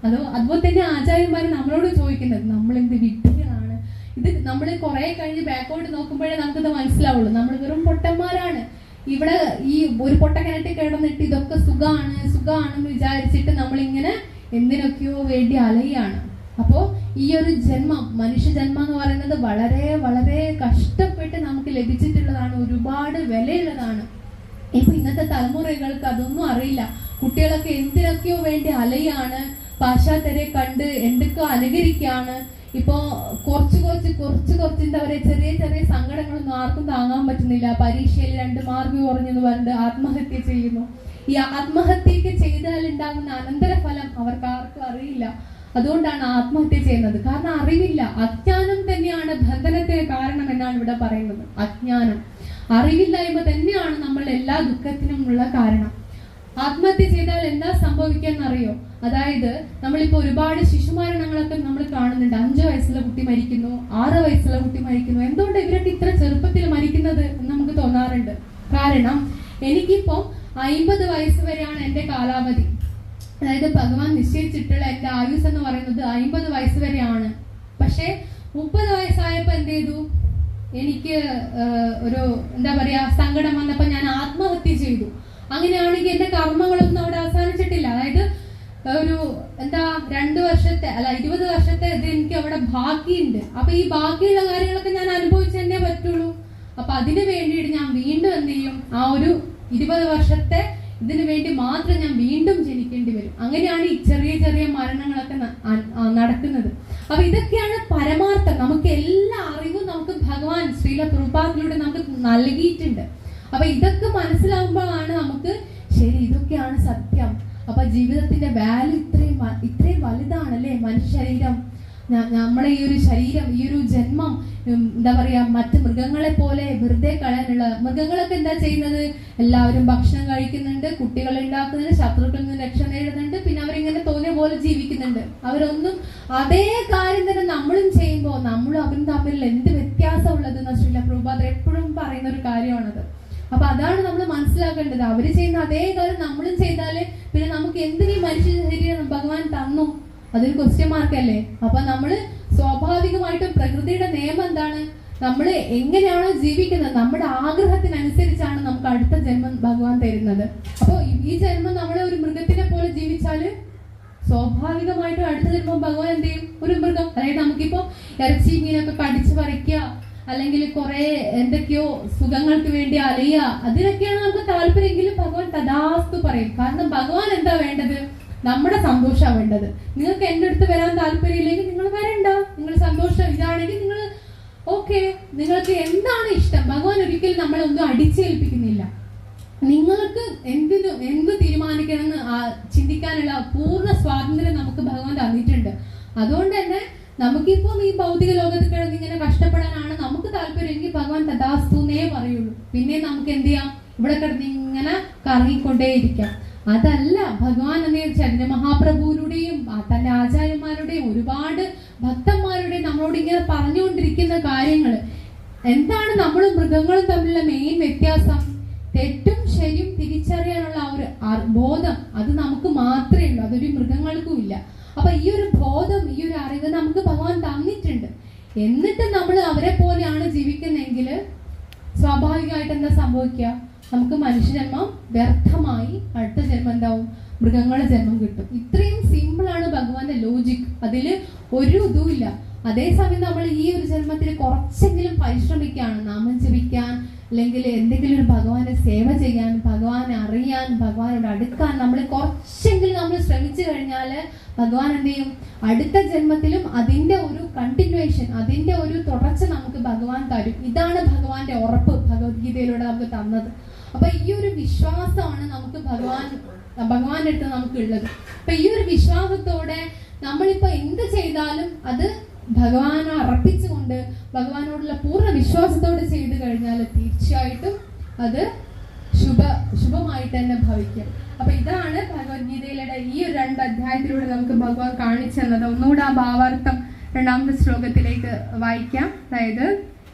അതുപോലെ തന്നെ ആചാര്യന്മാർ നമ്മളോട് ചോദിക്കുന്നത്, നമ്മൾ എന്ത് വിഡ്ഢികളാണ്. ഇത് നമ്മൾ കുറെ കഴിഞ്ഞ് ബാക്കോട്ട് നോക്കുമ്പോഴേ നമുക്കിത് മനസ്സിലാവുള്ളൂ, നമ്മൾ വെറും പൊട്ടന്മാരാണ്. ഇവിടെ ഈ ഒരു പൊട്ടക്കിണറ്റിൽ കിടന്നിട്ട് ഇതൊക്കെ സുഖാണെന്ന് വിചാരിച്ചിട്ട് നമ്മളിങ്ങനെ എന്തിനൊക്കെയോ വേണ്ടി അലയാണ്. അപ്പോ ഈ ഒരു ജന്മം, മനുഷ്യ ജന്മം എന്ന് പറയുന്നത് വളരെ വളരെ കഷ്ടപ്പെട്ട് നമുക്ക് ലഭിച്ചിട്ടുള്ളതാണ്, ഒരുപാട് വിലയുള്ളതാണ്. ഇപ്പൊ ഇന്നത്തെ തലമുറകൾക്ക് അതൊന്നും അറിയില്ല. കുട്ടികളൊക്കെ എന്തിനൊക്കെയോ വേണ്ടി അലയാണ്, പാശ്ചാത്യരെ കണ്ട് എന്തൊക്കെ അനുകരിക്കാണ്. ഇപ്പോ കുറച്ച് എന്താ പറയാ, ചെറിയ ചെറിയ സങ്കടങ്ങളൊന്നും ആർക്കും താങ്ങാൻ പറ്റുന്നില്ല. പരീക്ഷയിൽ 2 മാർക്ക് കുറഞ്ഞെന്ന് പറഞ്ഞിട്ട് ആത്മഹത്യ ചെയ്യുന്നു. ഈ ആത്മഹത്യക്ക് ചെയ്താൽ ഉണ്ടാകുന്ന അനന്തരഫലം അവർക്ക് ആർക്കും അറിയില്ല. അതുകൊണ്ടാണ് ആത്മഹത്യ ചെയ്യുന്നത്. കാരണം അറിവില്ല. അജ്ഞാനം തന്നെയാണ് ബന്ധനത്തിന് കാരണം എന്നാണ് ഇവിടെ പറയുന്നത്. അജ്ഞാനം, അറിവില്ലായ്മ തന്നെയാണ് നമ്മൾ എല്ലാ ദുഃഖത്തിനും ഉള്ള കാരണം. ആത്മഹത്യ ചെയ്താൽ എന്താ സംഭവിക്കാന്നറിയോ? അതായത് നമ്മളിപ്പോ ഒരുപാട് ശിശുമരണങ്ങളൊക്കെ നമ്മൾ കാണുന്നുണ്ട്. 5 വയസ്സുള്ള കുട്ടി മരിക്കുന്നു, 6 വയസ്സുള്ള കുട്ടി മരിക്കുന്നു. എന്തുകൊണ്ട് ഇവരൊക്കെ ഇത്ര ചെറുപ്പത്തിൽ മരിക്കുന്നത് എന്ന് നമുക്ക് തോന്നാറുണ്ട്. കാരണം എനിക്കിപ്പോ 50 വയസ്സ് വരെയാണ് എന്റെ കാലാവധി. അതായത് ഭഗവാൻ നിശ്ചയിച്ചിട്ടുള്ള എന്റെ ആയുസ് എന്ന് പറയുന്നത് 50 വയസ്സ് വരെയാണ്. പക്ഷെ 30 വയസ്സായപ്പോ എന്ത് ചെയ്തു? എനിക്ക് ഒരു എന്താ പറയാ സങ്കടം വന്നപ്പോ ഞാൻ ആത്മഹത്യ ചെയ്തു. അങ്ങനെയാണെങ്കിൽ എന്റെ കർമ്മങ്ങളൊന്നും അവിടെ അവസാനിച്ചിട്ടില്ല. അതായത് ഒരു 2 വർഷത്തെ 20 വർഷത്തെ ഇത് എനിക്ക് അവിടെ ബാക്കിയുണ്ട്. അപ്പൊ ഈ ബാക്കിയുള്ള കാര്യങ്ങളൊക്കെ ഞാൻ അനുഭവിച്ചെന്നേ പറ്റുള്ളൂ. അപ്പൊ അതിനു വേണ്ടിയിട്ട് ഞാൻ വീണ്ടും എന്ത് ചെയ്യും? ആ ഒരു 20 വർഷത്തെ ഇതിനു വേണ്ടി മാത്രം ഞാൻ വീണ്ടും ജനിക്കേണ്ടി വരും. അങ്ങനെയാണ് ഈ ചെറിയ ചെറിയ മരണങ്ങളൊക്കെ നടക്കുന്നത്. അപ്പൊ ഇതൊക്കെയാണ് പരമാർത്ഥം. നമുക്ക് എല്ലാ അറിവും നമുക്ക് ഭഗവാൻ ശ്രീല പ്രഭുപാദിലൂടെ നമുക്ക് നൽകിയിട്ടുണ്ട്. അപ്പൊ ഇതൊക്കെ മനസ്സിലാവുമ്പോഴാണ് നമുക്ക് ശരി, ഇതൊക്കെയാണ് സത്യം. അപ്പൊ ജീവിതത്തിന്റെ വാല്യൂ ഇത്രയും വലുതാണല്ലേ. മനുഷ്യ ശരീരം, നമ്മളെ ഈ ഒരു ശരീരം, ഈ ഒരു ജന്മം എന്താ പറയാ മറ്റ് മൃഗങ്ങളെ പോലെ വെറുതെ കളയാനുള്ള. മൃഗങ്ങളൊക്കെ എന്താ ചെയ്യുന്നത്? എല്ലാവരും ഭക്ഷണം കഴിക്കുന്നുണ്ട്, കുട്ടികൾ ഉണ്ടാക്കുന്നുണ്ട്, ശത്രുക്കളിൽ നിന്ന് രക്ഷ നേടുന്നുണ്ട്, പിന്നെ അവരിങ്ങനെ തോന്നിയ പോലെ ജീവിക്കുന്നുണ്ട്. അവരൊന്നും അതേ കാര്യം തന്നെ നമ്മളും ചെയ്യുമ്പോൾ നമ്മളും അവരും തമ്മിൽ എന്ത് വ്യത്യാസമുള്ളത് എന്ന് ശ്രീല പ്രഭുപാദർ എപ്പോഴും പറയുന്ന ഒരു കാര്യമാണത്. അപ്പൊ അതാണ് നമ്മൾ മനസ്സിലാക്കേണ്ടത്. അവര് ചെയ്യുന്ന അതേ കാര്യം നമ്മളും ചെയ്താല് പിന്നെ നമുക്ക് എന്തിനീ മനുഷ്യ ശരീരം ഭഗവാൻ തന്നു? അതൊരു ക്വസ്റ്റ്യൻ മാർക്കല്ലേ. അപ്പൊ നമ്മള് സ്വാഭാവികമായിട്ടും പ്രകൃതിയുടെ നിയമം എന്താണ്? നമ്മൾ എങ്ങനെയാണോ ജീവിക്കുന്നത് നമ്മുടെ ആഗ്രഹത്തിനനുസരിച്ചാണ് നമുക്ക് അടുത്ത ജന്മം ഭഗവാൻ തരുന്നത്. അപ്പൊ ഈ ജന്മം നമ്മളെ ഒരു മൃഗത്തിനെ പോലെ ജീവിച്ചാല് സ്വാഭാവികമായിട്ടും അടുത്ത ജന്മം ഭഗവാൻ എന്ത് ചെയ്യും? ഒരു മൃഗം. അതായത് നമുക്കിപ്പോ ഇറച്ചി മീനൊക്കെ കടിച്ചു പറിക്കുക, അല്ലെങ്കിൽ കുറെ എന്തൊക്കെയോ സുഖങ്ങൾക്ക് വേണ്ടി അലയുക, അതിനൊക്കെയാണ് നമുക്ക് താല്പര്യമെങ്കിലും ഭഗവാൻ തഥാസ്തു പറയും. കാരണം ഭഗവാൻ എന്താ വേണ്ടത്? നമ്മുടെ സന്തോഷമാണ് വേണ്ടത്. നിങ്ങൾക്ക് എന്റെ അടുത്ത് വരാൻ താല്പര്യമില്ലെങ്കിൽ നിങ്ങൾ വരണ്ട. നിങ്ങൾ സന്തോഷം ഇതാണെങ്കിൽ നിങ്ങൾ ഓക്കെ, നിങ്ങൾക്ക് എന്താണ് ഇഷ്ടം? ഭഗവാൻ ഒരിക്കലും നമ്മളൊന്നും അടിച്ചേൽപ്പിക്കുന്നില്ല. നിങ്ങൾക്ക് എന്ത് തീരുമാനിക്കണമെന്ന് ചിന്തിക്കാനുള്ള പൂർണ്ണ സ്വാതന്ത്ര്യം നമുക്ക് ഭഗവാൻ തന്നിട്ടുണ്ട്. അതുകൊണ്ട് തന്നെ നമുക്കിപ്പം ഈ ഭൗതിക ലോകത്ത് കിടന്ന് ഇങ്ങനെ കഷ്ടപ്പെടാനാണ് നമുക്ക് താല്പര്യമെങ്കിൽ ഭഗവാൻ തഥാസ്തുന്നേ പറയുള്ളൂ. പിന്നെ നമുക്ക് എന്ത് ചെയ്യാം? ഇവിടെ കിടന്ന് ഇങ്ങനെ കറങ്ങിക്കൊണ്ടേയിരിക്കാം. അതല്ല ഭഗവാൻ ചൈതന്യ മഹാപ്രഭുവിലൂടെയും തന്റെ ആചാര്യന്മാരുടെയും ഒരുപാട് ഭക്തന്മാരുടെയും നമ്മളോട് ഇങ്ങനെ പറഞ്ഞുകൊണ്ടിരിക്കുന്ന കാര്യങ്ങൾ എന്താണ്? നമ്മളും മൃഗങ്ങളും തമ്മിലുള്ള മെയിൻ വ്യത്യാസം തെറ്റും ശരിയും തിരിച്ചറിയാനുള്ള ആ ഒരു ബോധം അത് നമുക്ക് മാത്രമേ ഉള്ളൂ. അതൊരു മൃഗങ്ങൾക്കും ഇല്ല. അപ്പൊ ഈ ഒരു ബോധം, ഈ ഒരു അറിവ് നമുക്ക് ഭഗവാൻ തന്നിട്ടുണ്ട്. എന്നിട്ട് നമ്മൾ അവരെ പോലെയാണ് ജീവിക്കുന്നെങ്കിൽ സ്വാഭാവികമായിട്ട് എന്താ സംഭവിക്കുക? നമുക്ക് മനുഷ്യജന്മം വ്യർത്ഥമായി അടുത്ത ജന്മം എന്താവും? മൃഗങ്ങളുടെ ജന്മം കിട്ടും. ഇത്രയും സിമ്പിൾ ആണ് ഭഗവാന്റെ ലോജിക്. അതിൽ ഒരു ഇതുമില്ല. അതേസമയം നമ്മൾ ഈ ഒരു ജന്മത്തിൽ കുറച്ചെങ്കിലും പരിശ്രമിക്കുകയാണ്, നാമം ജപിക്കാൻ, അല്ലെങ്കിൽ എന്തെങ്കിലും ഒരു ഭഗവാന്റെ സേവ ചെയ്യാൻ, ഭഗവാനെ അറിയാൻ, ഭഗവാനോട് അടുക്കാൻ നമ്മൾ കുറച്ചെങ്കിലും നമ്മൾ ശ്രമിച്ചു കഴിഞ്ഞാൽ ഭഗവാൻ എന്ത് ചെയ്യും? അടുത്ത ജന്മത്തിലും അതിന്റെ ഒരു കണ്ടിന്യൂവേഷൻ, അതിന്റെ ഒരു തുടർച്ച നമുക്ക് ഭഗവാൻ തരും. ഇതാണ് ഭഗവാന്റെ ഉറപ്പ് ഭഗവത്ഗീതയിലൂടെ നമുക്ക് തന്നത്. അപ്പൊ ഈ ഒരു വിശ്വാസമാണ് നമുക്ക് ഭഗവാന്റെ അടുത്ത് നമുക്ക് ഉള്ളത്. അപ്പൊ ഈ ഒരു വിശ്വാസത്തോടെ നമ്മളിപ്പോ എന്ത് ചെയ്താലും അത് ഭഗവാനെ അർപ്പിച്ചുകൊണ്ട് ഭഗവാനോടുള്ള പൂർണ്ണ വിശ്വാസത്തോടെ ചെയ്തു കഴിഞ്ഞാൽ തീർച്ചയായിട്ടും അത് ശുഭമായിട്ട് തന്നെ ഭവിക്കും. അപ്പൊ ഇതാണ് ഭഗവത്ഗീതയിലെ ഈ 2 അധ്യായത്തിലൂടെ നമുക്ക് ഭഗവാൻ കാണിച്ചു തന്നത്. ഒന്നുകൂടെ ആ ഭാവാർത്ഥം 2ാമത്തെ ശ്ലോകത്തിലേക്ക് വായിക്കാം. അതായത്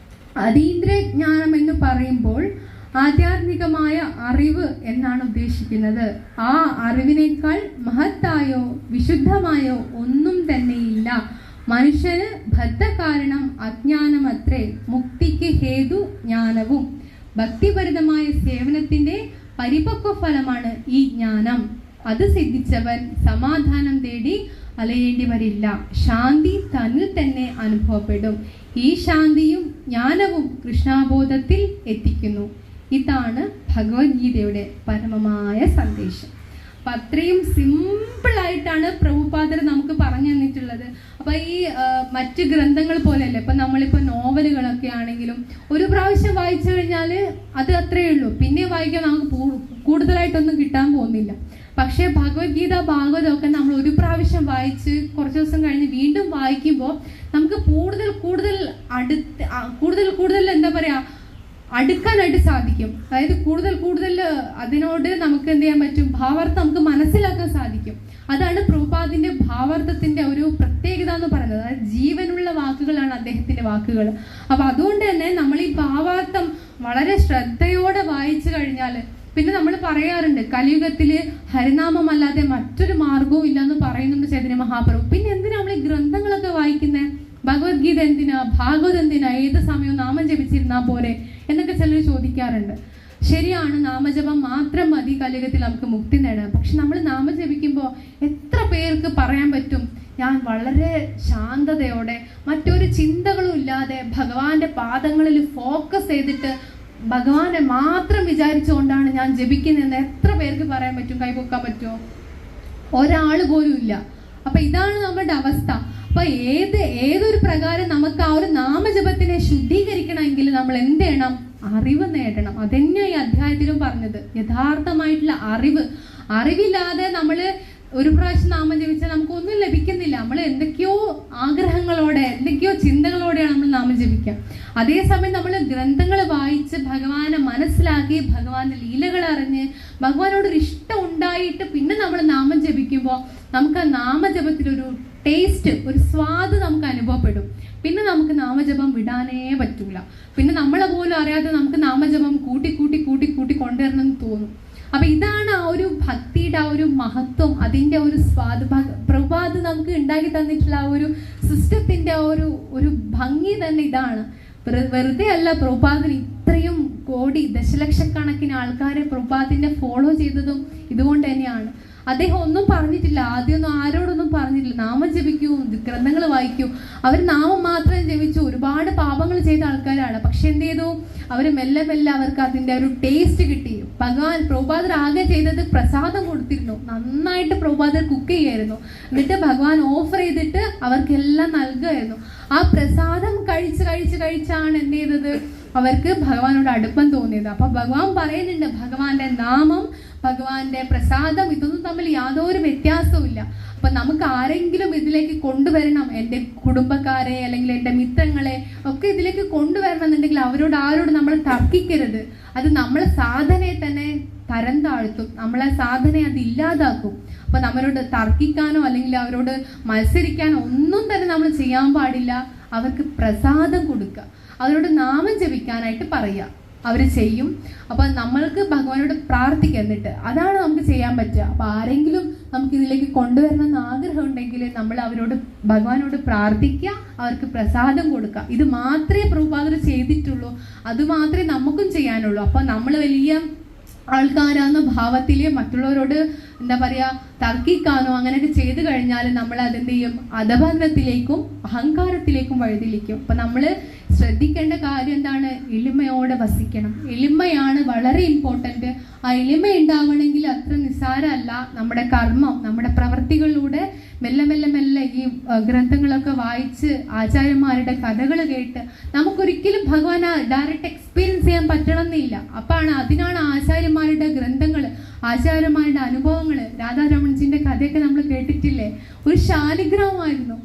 അതീന്ദ്രജ്ഞാനം എന്ന് പറയുമ്പോൾ ആധ്യാത്മികമായ അറിവ് എന്നാണ് ഉദ്ദേശിക്കുന്നത്. ആ അറിവിനേക്കാൾ മഹത്തായോ വിശുദ്ധമായോ ഒന്നും തന്നെയില്ല. മനുഷ്യന് ബദ്ധകാരണം അജ്ഞാനമത്രേ, മുക്തിക്ക് ഹേതു ജ്ഞാനവും. ഭക്തിപരിതമായ സേവനത്തിന്റെ പരിപക്വ ഫലമാണ് ഈ ജ്ഞാനം. അത് സിദ്ധിച്ചവൻ സമാധാനം തേടി അലയേണ്ടി വരില്ല. ശാന്തി തന്നിൽ തന്നെ അനുഭവപ്പെടും. ഈ ശാന്തിയും ജ്ഞാനവും കൃഷ്ണാബോധത്തിൽ എത്തിക്കുന്നു. ഇതാണ് ഭഗവത്ഗീതയുടെ പരമമായ സന്ദേശം. അപ്പൊ അത്രയും സിമ്പിളായിട്ടാണ് പ്രഭുപാദർ നമുക്ക് പറഞ്ഞു തന്നിട്ടുള്ളത്. അപ്പൊ ഈ മറ്റ് ഗ്രന്ഥങ്ങൾ പോലെയല്ല, ഇപ്പൊ നമ്മളിപ്പോ നോവലുകളൊക്കെ ആണെങ്കിലും ഒരു പ്രാവശ്യം വായിച്ചു കഴിഞ്ഞാൽ അത് അത്രയേ ഉള്ളൂ, പിന്നെ വായിക്കാൻ നമുക്ക് കൂടുതലായിട്ടൊന്നും കിട്ടാൻ പോകുന്നില്ല. പക്ഷേ ഭഗവത്ഗീത ഭാഗവതമൊക്കെ നമ്മൾ ഒരു പ്രാവശ്യം വായിച്ച് കുറച്ച് ദിവസം കഴിഞ്ഞ് വീണ്ടും വായിക്കുമ്പോൾ നമുക്ക് കൂടുതൽ എന്താ പറയാ അടുക്കാനായിട്ട് സാധിക്കും. അതായത് കൂടുതൽ അതിനോട് നമുക്ക് എന്ത് ചെയ്യാൻ പറ്റും, ഭാവാർത്ഥം നമുക്ക് മനസ്സിലാക്കാൻ സാധിക്കും. അതാണ് പ്രഭുപാദിന്റെ ഭാവാർത്ഥത്തിന്റെ ഒരു പ്രത്യേകത എന്ന് പറയുന്നത്. അതായത് ജീവനുള്ള വാക്കുകളാണ് അദ്ദേഹത്തിന്റെ വാക്കുകൾ. അപ്പൊ അതുകൊണ്ട് തന്നെ നമ്മൾ ഈ ഭാവാർത്ഥം വളരെ ശ്രദ്ധയോടെ വായിച്ചു കഴിഞ്ഞാൽ, പിന്നെ നമ്മൾ പറയാറുണ്ട് കലിയുഗത്തില് ഹരിനാമം അല്ലാതെ മറ്റൊരു മാർഗവും ഇല്ലെന്ന് പറയുന്നുണ്ട് ചൈതന്യ മഹാപ്രഭു. പിന്നെ എന്തിനാ നമ്മൾ ഈ ഗ്രന്ഥങ്ങളൊക്കെ വായിക്കുന്നത്? ഭഗവത്ഗീത എന്തിനാ, ഭാഗവത് എന്തിനാ, ഏത് സമയവും നാമം ജപിച്ചിരുന്നാ പോരെ എന്നൊക്കെ ചിലർ ചോദിക്കാറുണ്ട്. ശരിയാണ്, നാമജപം മാത്രം മതി കലിയുഗത്തിൽ നമുക്ക് മുക്തി നേടാൻ. പക്ഷെ നമ്മൾ നാമം ജപിക്കുമ്പോൾ എത്ര പേർക്ക് പറയാൻ പറ്റും, ഞാൻ വളരെ ശാന്തതയോടെ മറ്റൊരു ചിന്തകളും ഇല്ലാതെ ഭഗവാന്റെ പാദങ്ങളിൽ ഫോക്കസ് ചെയ്തിട്ട് ഭഗവാനെ മാത്രം വിചാരിച്ചുകൊണ്ടാണ് ഞാൻ ജപിക്കുന്നതെന്ന് എത്ര പേർക്ക് പറയാൻ പറ്റും? കൈപൊക്കാൻ പറ്റുമോ? ഒരാൾ പോലും ഇല്ല. അപ്പൊ ഇതാണ് നമ്മുടെ അവസ്ഥ. അപ്പൊ ഏതൊരു പ്രകാരം നമുക്ക് ആ ഒരു നാമജപത്തിനെ ശുദ്ധീകരിക്കണമെങ്കിൽ നമ്മൾ എന്ത് ചെയ്യണം? അറിവ് നേടണം. അതന്നെയാണ് ഈ അധ്യായത്തിലും പറഞ്ഞത്. യഥാർത്ഥമായിട്ടുള്ള അറിവില്ലാതെ നമ്മള് ഒരു പ്രാവശ്യം നാമം ജപിച്ചാൽ നമുക്കൊന്നും ലഭിക്കുന്നില്ല. നമ്മൾ എന്തൊക്കെയോ ആഗ്രഹങ്ങളോടെ, എന്തൊക്കെയോ ചിന്തകളോടെയാണ് നമ്മൾ നാമം ജപിക്കുക. അതേസമയം നമ്മൾ ഗ്രന്ഥങ്ങൾ വായിച്ച് ഭഗവാനെ മനസ്സിലാക്കി, ഭഗവാന്റെ ലീലകൾ അറിഞ്ഞ്, ഭഗവാനോടൊരു ഇഷ്ടം ഉണ്ടായിട്ട് പിന്നെ നമ്മൾ നാമം ജപിക്കുമ്പോൾ നമുക്ക് ആ നാമജപത്തിലൊരു ടേസ്റ്റ്, ഒരു സ്വാദ് നമുക്ക് അനുഭവപ്പെടും. പിന്നെ നമുക്ക് നാമജപം വിടാനേ പറ്റൂല. പിന്നെ നമ്മളെ പോലും അറിയാതെ നമുക്ക് നാമജപം കൂട്ടി കൊണ്ടുവരണമെന്ന് തോന്നും. അപ്പൊ ഇതാണ് ആ ഒരു ഭക്തിയുടെ ആ ഒരു മഹത്വം, അതിന്റെ ഒരു സ്വാദ്. പ്രഭുപാദ് നമുക്ക് ഉണ്ടാക്കി തന്നിട്ടുള്ള ആ ഒരു സിസ്റ്റത്തിന്റെ ഒരു ഭംഗി തന്നെ ഇതാണ്. വെറുതെ അല്ല പ്രഭുപാദിന് ഇത്രയും കോടി ദശലക്ഷക്കണക്കിന് ആൾക്കാരെ പ്രഭുപാദിനെ ഫോളോ ചെയ്തതും ഇതുകൊണ്ട് തന്നെയാണ്. അദ്ദേഹം ഒന്നും പറഞ്ഞിട്ടില്ല, ആദ്യമൊന്നും ആരോടൊന്നും പറഞ്ഞിട്ടില്ല, നാമം ജപിക്കൂ, ഗ്രന്ഥങ്ങൾ വായിക്കൂ. അവർ നാമം മാത്രം ജപിച്ചു, ഒരുപാട് പാപങ്ങൾ ചെയ്ത ആൾക്കാരാണ്. പക്ഷെ എന്ത് ചെയ്തു? അവർ മെല്ലെ അവർക്ക് അതിന്റെ ഒരു ടേസ്റ്റ് കിട്ടി. പ്രഭുപാദർ ആകെ ചെയ്തത് പ്രസാദം കൊടുത്തിരുന്നു. നന്നായിട്ട് പ്രഭുപാദർ കുക്ക് ചെയ്യായിരുന്നു. എന്നിട്ട് ഭഗവാൻ ഓഫർ ചെയ്തിട്ട് അവർക്കെല്ലാം നൽകുമായിരുന്നു. ആ പ്രസാദം കഴിച്ചാണ് എന്ത് ചെയ്തത്? അവർക്ക് ഭഗവാനോട് അടുപ്പം തോന്നിയത്. അപ്പൊ ഭഗവാൻ പറയുന്നുണ്ട്, ഭഗവാന്റെ നാമം, ഭഗവാന്റെ പ്രസാദം, ഇതൊന്നും തമ്മിൽ യാതൊരു വ്യത്യാസവും ഇല്ല. അപ്പൊ നമുക്ക് ആരെങ്കിലും ഇതിലേക്ക് കൊണ്ടുവരണം, എൻ്റെ കുടുംബക്കാരെ അല്ലെങ്കിൽ എൻ്റെ മിത്രങ്ങളെ ഒക്കെ ഇതിലേക്ക് കൊണ്ടുവരണം എന്നുണ്ടെങ്കിൽ ആരോട് നമ്മൾ തർക്കിക്കരുത്. അത് നമ്മളെ സാധനയെ തന്നെ തരം താഴ്ത്തും, നമ്മളെ സാധനയെ അത് ഇല്ലാതാക്കും. അപ്പൊ നമ്മളോട് തർക്കിക്കാനോ അല്ലെങ്കിൽ അവരോട് മത്സരിക്കാനോ ഒന്നും തന്നെ നമ്മൾ ചെയ്യാൻ പാടില്ല. അവർക്ക് പ്രസാദം കൊടുക്കുക, അവരോട് നാമം ജപിക്കാനായിട്ട് പറയുക, അവർ ചെയ്യും. അപ്പൊ നമ്മൾക്ക് ഭഗവാനോട് പ്രാർത്ഥിക്കുക. എന്നിട്ട് അതാണ് നമുക്ക് ചെയ്യാൻ പറ്റുക. അപ്പൊ ആരെങ്കിലും നമുക്ക് ഇതിലേക്ക് കൊണ്ടുവരണം എന്ന് ആഗ്രഹം ഉണ്ടെങ്കിൽ നമ്മൾ ഭഗവാനോട് പ്രാർത്ഥിക്കുക, അവർക്ക് പ്രസാദം കൊടുക്കുക. ഇത് മാത്രമേ പ്രഭുപാദർ ചെയ്തിട്ടുള്ളൂ, അത് മാത്രമേ നമുക്കും ചെയ്യാനുള്ളൂ. അപ്പൊ നമ്മൾ വലിയ ആൾക്കാരാന്ന ഭാവത്തില് മറ്റുള്ളവരോട് എന്താ പറയാ തർക്കിക്കാനോ അങ്ങനെയൊക്കെ ചെയ്തു കഴിഞ്ഞാൽ നമ്മൾ അതെന്ത് ചെയ്യും? അധപതനത്തിലേക്കും അഹങ്കാരത്തിലേക്കും വഴിതിരിക്കും. അപ്പൊ നമ്മൾ ശ്രദ്ധിക്കേണ്ട കാര്യം എന്താണ്? എളിമയോടെ വസിക്കണം. എളിമയാണ് വളരെ ഇമ്പോർട്ടന്റ്. ആ എളിമ ഉണ്ടാവണമെങ്കിൽ അത്ര നിസ്സാരമല്ല. നമ്മുടെ കർമ്മം, നമ്മുടെ പ്രവൃത്തികളിലൂടെ മെല്ലെ ഈ ഗ്രന്ഥങ്ങളൊക്കെ വായിച്ച് ആചാര്യന്മാരുടെ കഥകൾ കേട്ട് നമുക്കൊരിക്കലും ഭഗവാനെ ഡയറക്റ്റ് എക്സ്പീരിയൻസ് ചെയ്യാൻ പറ്റണമെന്നില്ല. അതിനാണ് ആചാര്യന്മാരുടെ ഗ്രന്ഥങ്ങൾ, ആചാര്യന്മാരുടെ അനുഭവങ്ങൾ. രാധാരമൺജിന്റെ കഥയൊക്കെ നമ്മൾ കേട്ടിട്ടില്ലേ? ഒരു ശാലിഗ്രാമമായിരുന്നു.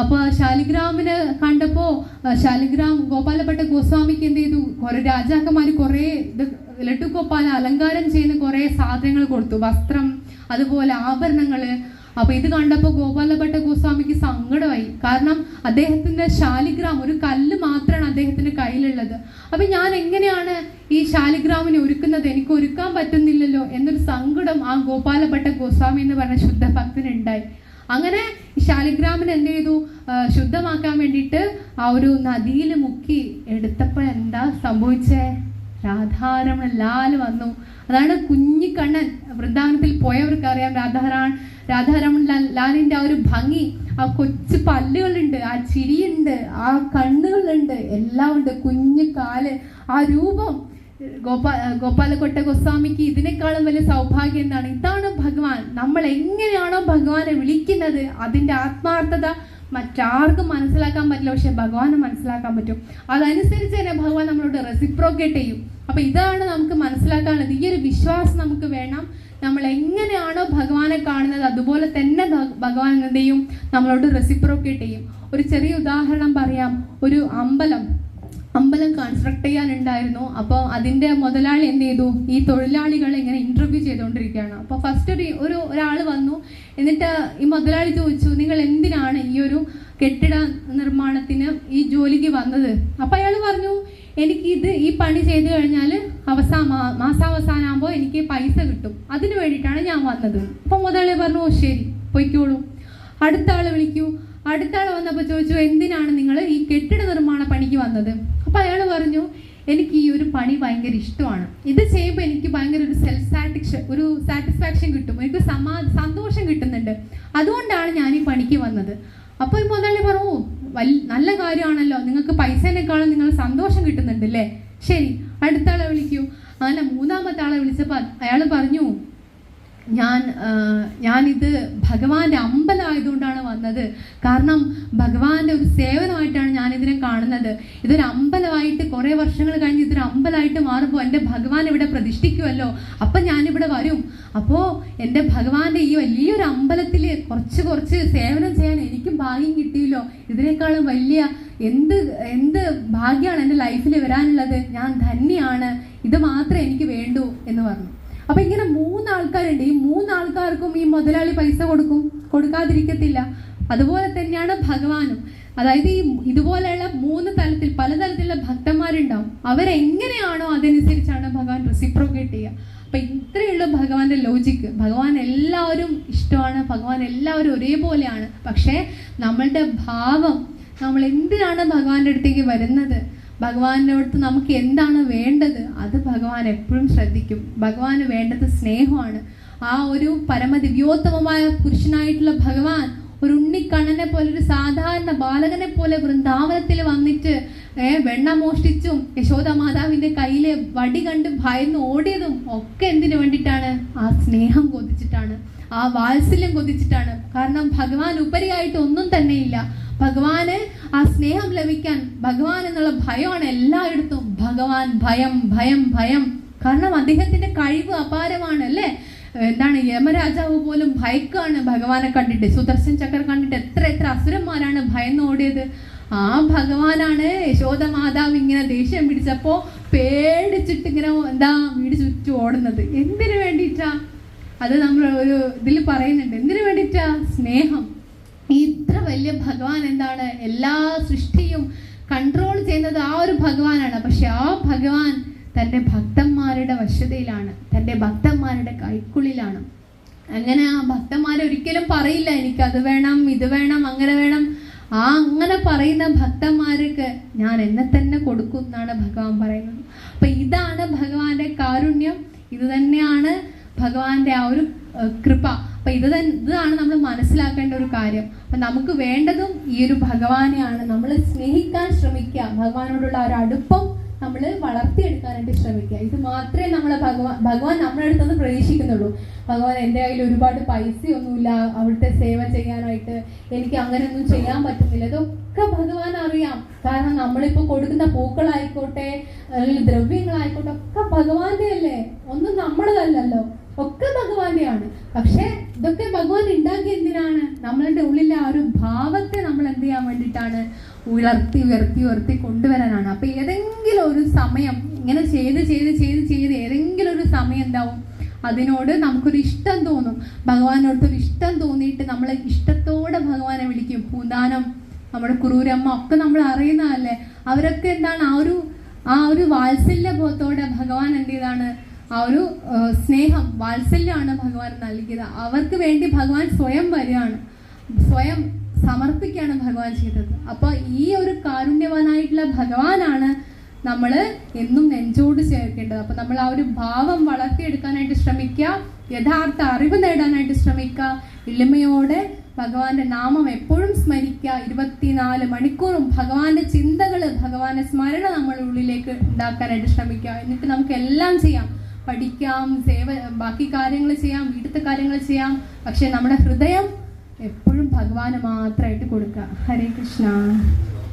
അപ്പൊ ശാലിഗ്രാമിനെ കണ്ടപ്പോ ശാലിഗ്രാം ഗോപാലഭട്ട ഗോസ്വാമിക്ക് എന്ത് ചെയ്തു? കുറെ രാജാക്കന്മാര് കുറെ ലഡ്ഡുഗോപാല അലങ്കാരം ചെയ്യുന്ന കുറെ സാധനങ്ങൾ കൊടുത്തു, വസ്ത്രം, അതുപോലെ ആഭരണങ്ങള്. അപ്പൊ ഇത് കണ്ടപ്പോ ഗോപാലഭട്ട ഗോസ്വാമിക്ക് സങ്കടമായി. കാരണം അദ്ദേഹത്തിന്റെ ശാലിഗ്രാം ഒരു കല്ല് മാത്രമാണ് അദ്ദേഹത്തിന്റെ കയ്യിലുള്ളത്. അപ്പൊ ഞാൻ എങ്ങനെയാണ് ഈ ശാലിഗ്രാമിനെ ഒരുക്കുന്നത്? എനിക്ക് ഒരുക്കാൻ പറ്റുന്നില്ലല്ലോ എന്നൊരു സങ്കടം ആ ഗോപാലഭട്ട ഗോസ്വാമി എന്ന് പറഞ്ഞ ശുദ്ധ ഭക്തനുണ്ടായി. അങ്ങനെ ശാലിഗ്രാമിനെ എന്ത് ചെയ്തു? ശുദ്ധമാക്കാൻ വേണ്ടിയിട്ട് ആ ഒരു നദിയിൽ മുക്കി എടുത്തപ്പോൾ എന്താ സംഭവിച്ചേ? രാധാരമണ ലാൽ വന്നു. അതാണ് കുഞ്ഞിക്കണ്ണൻ. വൃന്ദാവനത്തിൽ പോയവർക്ക് അറിയാം രാധാരമൺ ലാലിന്റെ ആ ഒരു ഭംഗി. ആ കൊച്ചു പല്ലുകളുണ്ട്, ആ ചിരിയുണ്ട്, ആ കണ്ണുകളുണ്ട്, എല്ലാം ഉണ്ട്. കുഞ്ഞു കാല്, ആ രൂപം ഗോപാലക്കൊട്ട ഗോസ്വാമിക്ക് ഇതിനേക്കാളും വലിയ സൗഭാഗ്യം എന്താണ്? ഇതാണ് ഭഗവാൻ. നമ്മൾ എങ്ങനെയാണോ ഭഗവാനെ വിളിക്കുന്നത് അതിൻ്റെ ആത്മാർത്ഥത മറ്റാർക്കും മനസ്സിലാക്കാൻ പറ്റില്ല, പക്ഷെ ഭഗവാന് മനസ്സിലാക്കാൻ പറ്റും. അതനുസരിച്ച് തന്നെ ഭഗവാൻ നമ്മളോട് റെസിപ്രോക്കേറ്റ് ചെയ്യും. അപ്പൊ ഇതാണ് നമുക്ക് മനസ്സിലാക്കാനുള്ളത്. ഈ ഒരു വിശ്വാസം നമുക്ക് വേണം. നമ്മൾ എങ്ങനെയാണോ ഭഗവാനെ കാണുന്നത് അതുപോലെ തന്നെ ഭഗവാൻ എന്ത് ചെയ്യും? നമ്മളോട് റെസിപ്രോക്കേറ്റ് ചെയ്യും. ഒരു ചെറിയ ഉദാഹരണം പറയാം. ഒരു അമ്പലം കൺസ്ട്രക്ട് ചെയ്യാനുണ്ടായിരുന്നു. അപ്പോൾ അതിൻ്റെ മുതലാളി എന്ത് ചെയ്തു? ഈ തൊഴിലാളികളെ ഇങ്ങനെ ഇന്റർവ്യൂ ചെയ്തുകൊണ്ടിരിക്കുകയാണ്. അപ്പോൾ ഫസ്റ്റ് ഒരാൾ വന്നു. എന്നിട്ട് ഈ മുതലാളി ചോദിച്ചു, നിങ്ങൾ എന്തിനാണ് ഈ ഒരു കെട്ടിട നിർമ്മാണത്തിന് ഈ ജോലിക്ക് വന്നത്? അപ്പം അയാൾ പറഞ്ഞു, എനിക്ക് ഈ പണി ചെയ്തു കഴിഞ്ഞാൽ മാസാവസാനാകുമ്പോൾ എനിക്ക് പൈസ കിട്ടും, അതിന് വേണ്ടിയിട്ടാണ് ഞാൻ വന്നത്. അപ്പം മുതലാളി പറഞ്ഞു, ഓ ശരി, പൊയ്ക്കോളൂ, അടുത്ത ആൾ വിളിക്കൂ. അടുത്ത ആൾ വന്നപ്പോൾ ചോദിച്ചു, എന്തിനാണ് നിങ്ങൾ ഈ കെട്ടിട നിർമ്മാണ പണിക്ക് വന്നത്? അപ്പം അയാൾ പറഞ്ഞു, എനിക്ക് ഈ ഒരു പണി ഭയങ്കര ഇഷ്ടമാണ്, ഇത് ചെയ്യുമ്പോൾ എനിക്ക് ഭയങ്കര ഒരു സാറ്റിസ്ഫാക്ഷൻ കിട്ടും, എനിക്ക് സന്തോഷം കിട്ടുന്നുണ്ട്, അതുകൊണ്ടാണ് ഞാൻ ഈ പണിക്ക് വന്നത്. അപ്പോൾ ഈ മുതലാളി പറഞ്ഞു, നല്ല കാര്യമാണല്ലോ, നിങ്ങൾക്ക് പൈസേനേക്കാളും നിങ്ങൾ സന്തോഷം കിട്ടുന്നുണ്ട് അല്ലേ, ശരി അടുത്ത ആളെ വിളിക്കൂ. അങ്ങനെ മൂന്നാമത്തെ ആളെ വിളിച്ചപ്പോൾ അയാൾ പറഞ്ഞു, ഞാനിത് ഭഗവാന്റെ അമ്പലമായതുകൊണ്ടാണ് വന്നത്. കാരണം ഭഗവാന്റെ ഒരു സേവനമായിട്ടാണ് ഞാനിതിനെ കാണുന്നത്. ഇതൊരു അമ്പലമായിട്ട് കുറേ വർഷങ്ങൾ കഴിഞ്ഞ് ഇതൊരു അമ്പലമായിട്ട് മാറുമ്പോൾ എൻ്റെ ഭഗവാൻ ഇവിടെ പ്രതിഷ്ഠിക്കുമല്ലോ, അപ്പം ഞാനിവിടെ വരും. അപ്പോൾ എൻ്റെ ഭഗവാന്റെ ഈ വലിയൊരു അമ്പലത്തിൽ കുറച്ച് സേവനം ചെയ്യാൻ എനിക്കും ഭാഗ്യം കിട്ടിയല്ലോ. ഇതിനേക്കാളും വലിയ എന്ത് ഭാഗ്യമാണ് എൻ്റെ ലൈഫിൽ വരാനുള്ളത്. ഞാൻ ധന്യമാണ്, ഇത് മാത്രമേ എനിക്ക് വേണ്ടൂ എന്ന് പറഞ്ഞു. അപ്പൊ ഇങ്ങനെ 3 ആൾക്കാരുണ്ട്. ഈ 3 ആൾക്കാർക്കും ഈ മുതലാളി പൈസ കൊടുക്കാതിരിക്കത്തില്ല. അതുപോലെ തന്നെയാണ് ഭഗവാനും. അതായത് ഇതുപോലെയുള്ള 3 തലത്തിൽ പലതരത്തിലുള്ള ഭക്തന്മാരുണ്ടാവും. അവരെങ്ങനെയാണോ അതനുസരിച്ചാണ് ഭഗവാൻ റെസിപ്രോക്കേറ്റ് ചെയ്യുക. അപ്പൊ ഇത്രയുള്ള ഭഗവാന്റെ ലോജിക്ക്. ഭഗവാൻ എല്ലാവരും ഇഷ്ടമാണ്, ഭഗവാൻ എല്ലാവരും ഒരേപോലെയാണ്. പക്ഷേ നമ്മളുടെ ഭാവം, നമ്മൾ എന്തിനാണ് ഭഗവാന്റെ അടുത്തേക്ക് വരുന്നത്, ഭഗവാന്റെ അടുത്ത് നമുക്ക് എന്താണ് വേണ്ടത്, അത് ഭഗവാൻ എപ്പോഴും ശ്രദ്ധിക്കും. ഭഗവാന് വേണ്ടത് സ്നേഹമാണ്. ആ ഒരു പരമദിവ്യോത്തമമായ പുരുഷനായിട്ടുള്ള ഭഗവാൻ ഒരു ഉണ്ണിക്കണ്ണനെ പോലെ, ഒരു സാധാരണ ബാലകനെ പോലെ വൃന്ദാവനത്തിൽ വന്നിട്ട് വെണ്ണ മോഷ്ടിച്ചും യശോദ മാതാവിന്റെ കയ്യിലെ വടി കണ്ട് ഭയന്ന് ഓടിയതും ഒക്കെ എന്തിനു വേണ്ടിയിട്ടാണ്? ആ സ്നേഹം കൊതിച്ചിട്ടാണ്, ആ വാത്സല്യം കൊതിച്ചിട്ടാണ്. കാരണം ഭഗവാൻ ഉപരിയായിട്ട് ഒന്നും തന്നെയില്ല. ഭഗവാന് ആ സ്നേഹം ലഭിക്കാൻ ഭഗവാൻ എന്നുള്ള ഭയമാണ് എല്ലായിടത്തും. ഭഗവാൻ ഭയം ഭയം ഭയം. കാരണം അദ്ദേഹത്തിന്റെ കഴിവ് അപാരമാണ് അല്ലേ. എന്താണ്, യമരാജാവ് പോലും ഭയക്കാണ് ഭഗവാനെ കണ്ടിട്ട്. സുദർശൻ ചക്ര കണ്ടിട്ട് എത്ര അസുരന്മാരാണ് ഭയന്ന് ഓടിയത്. ആ ഭഗവാനാണ് യശോദ മാതാവ് ഇങ്ങനെ ദേഷ്യം പിടിച്ചപ്പോ പേടിച്ചിട്ട് ഇങ്ങനെ വീട് ചുറ്റും ഓടുന്നത്. എന്തിനു വേണ്ടിയിട്ടാ? അത് നമ്മൾ ഒരു ഇതിൽ പറയുന്നുണ്ട്. എന്തിനു വേണ്ടിയിട്ടാ? സ്നേഹം. ഇത്ര വലിയ ഭഗവാൻ എന്താണ്, എല്ലാ സൃഷ്ടിയും കൺട്രോൾ ചെയ്യുന്നത് ആ ഒരു ഭഗവാനാണ്. പക്ഷെ ആ ഭഗവാൻ തൻ്റെ ഭക്തന്മാരുടെ വശതയിലാണ്, തൻ്റെ ഭക്തന്മാരുടെ കൈക്കുള്ളിലാണ്. അങ്ങനെ ആ ഭക്തന്മാരെ ഒരിക്കലും പറയില്ല എനിക്കത് വേണം, ഇത് വേണം, അങ്ങനെ വേണം. അങ്ങനെ പറയുന്ന ഭക്തന്മാർക്ക് ഞാൻ എന്നെ തന്നെ കൊടുക്കും എന്നാണ് ഭഗവാൻ പറയുന്നത്. അപ്പൊ ഇതാണ് ഭഗവാന്റെ കാരുണ്യം, ഇത് തന്നെയാണ് ഭഗവാന്റെ ആ ഒരു കൃപ. അപ്പൊ ഇതാണ് നമ്മൾ മനസ്സിലാക്കേണ്ട ഒരു കാര്യം. അപ്പൊ നമുക്ക് വേണ്ടതും ഈ ഒരു ഭഗവാനെയാണ്. നമ്മൾ സ്നേഹിക്കാൻ ശ്രമിക്കുക, ഭഗവാനോടുള്ള ഒരു അടുപ്പം നമ്മൾ വളർത്തിയെടുക്കാനായിട്ട് ശ്രമിക്കുക. ഇത് മാത്രമേ നമ്മളെ ഭഗവാൻ നമ്മുടെ അടുത്തൊന്ന് പ്രതീക്ഷിക്കുന്നുള്ളൂ. ഭഗവാൻ എൻ്റെ കയ്യിൽ ഒരുപാട് പൈസയൊന്നുമില്ല അവിടുത്തെ സേവ ചെയ്യാനായിട്ട്, എനിക്ക് അങ്ങനെയൊന്നും ചെയ്യാൻ പറ്റുന്നില്ല, ഇതൊക്കെ ഭഗവാൻ അറിയാം. കാരണം നമ്മളിപ്പോൾ കൊടുക്കുന്ന പൂക്കളായിക്കോട്ടെ അല്ലെങ്കിൽ ദ്രവ്യങ്ങളായിക്കോട്ടെ ഒക്കെ ഭഗവാന്റെ അല്ലേ, ഒന്നും നമ്മുടേതല്ലല്ലോ, ഒക്കെ ഭഗവാന്റെയാണ്. പക്ഷെ ഇതൊക്കെ ഭഗവാൻ ഉണ്ടാക്കി എന്തിനാണ്? നമ്മളുടെ ഉള്ളിലെ ആ ഒരു ഭാവത്തെ നമ്മൾ എന്ത് ചെയ്യാൻ വേണ്ടിയിട്ടാണ്? ഉയർത്തി കൊണ്ടുവരാനാണ്. അപ്പൊ ഏതെങ്കിലും ഒരു സമയം ഇങ്ങനെ ചെയ്ത് ഏതെങ്കിലും ഒരു സമയം എന്താവും, അതിനോട് നമുക്കൊരു ഇഷ്ടം തോന്നും. ഭഗവാനോടൊരു ഇഷ്ടം തോന്നിയിട്ട് നമ്മൾ ഇഷ്ടത്തോടെ ഭഗവാനെ വിളിക്കും. പൂന്താനം, നമ്മുടെ കുറൂരമ്മ ഒക്കെ നമ്മൾ അറിയുന്നതല്ലേ. അവരൊക്കെ എന്താണ്, ആ ഒരു വാത്സല്യബോധത്തോടെ ഭഗവാൻ എന്ത് ചെയ്താണ്, ആ ഒരു സ്നേഹം വാത്സല്യമാണ് ഭഗവാൻ നൽകിയത്. അവർക്ക് വേണ്ടി ഭഗവാൻ സ്വയം വരികയാണ്, സ്വയം സമർപ്പിക്കുകയാണ് ഭഗവാൻ ചെയ്തത്. അപ്പൊ ഈ ഒരു കാരുണ്യവാനായിട്ടുള്ള ഭഗവാനാണ് നമ്മൾ എന്നും നെഞ്ചോട് ചേർക്കേണ്ടത്. അപ്പൊ നമ്മൾ ആ ഒരു ഭാവം വളർത്തിയെടുക്കാനായിട്ട് ശ്രമിക്കുക, യഥാർത്ഥ അറിവ് നേടാനായിട്ട് ശ്രമിക്കുക, എളിമയോടെ ഭഗവാന്റെ നാമം എപ്പോഴും സ്മരിക്കുക. 24 മണിക്കൂറും ഭഗവാന്റെ ചിന്തകൾ, ഭഗവാന്റെ സ്മരണ നമ്മുടെ ഉള്ളിലേക്ക് ഉണ്ടാക്കാനായിട്ട് ശ്രമിക്കുക. എന്നിട്ട് നമുക്ക് എല്ലാം ചെയ്യാം, പഠിക്കാം, ബാക്കി കാര്യങ്ങൾ ചെയ്യാം, വീട്ടിലത്തെ കാര്യങ്ങൾ ചെയ്യാം. പക്ഷെ നമ്മുടെ ഹൃദയം എപ്പോഴും ഭഗവാന് മാത്രമായിട്ട് കൊടുക്കുക. ഹരേ കൃഷ്ണ.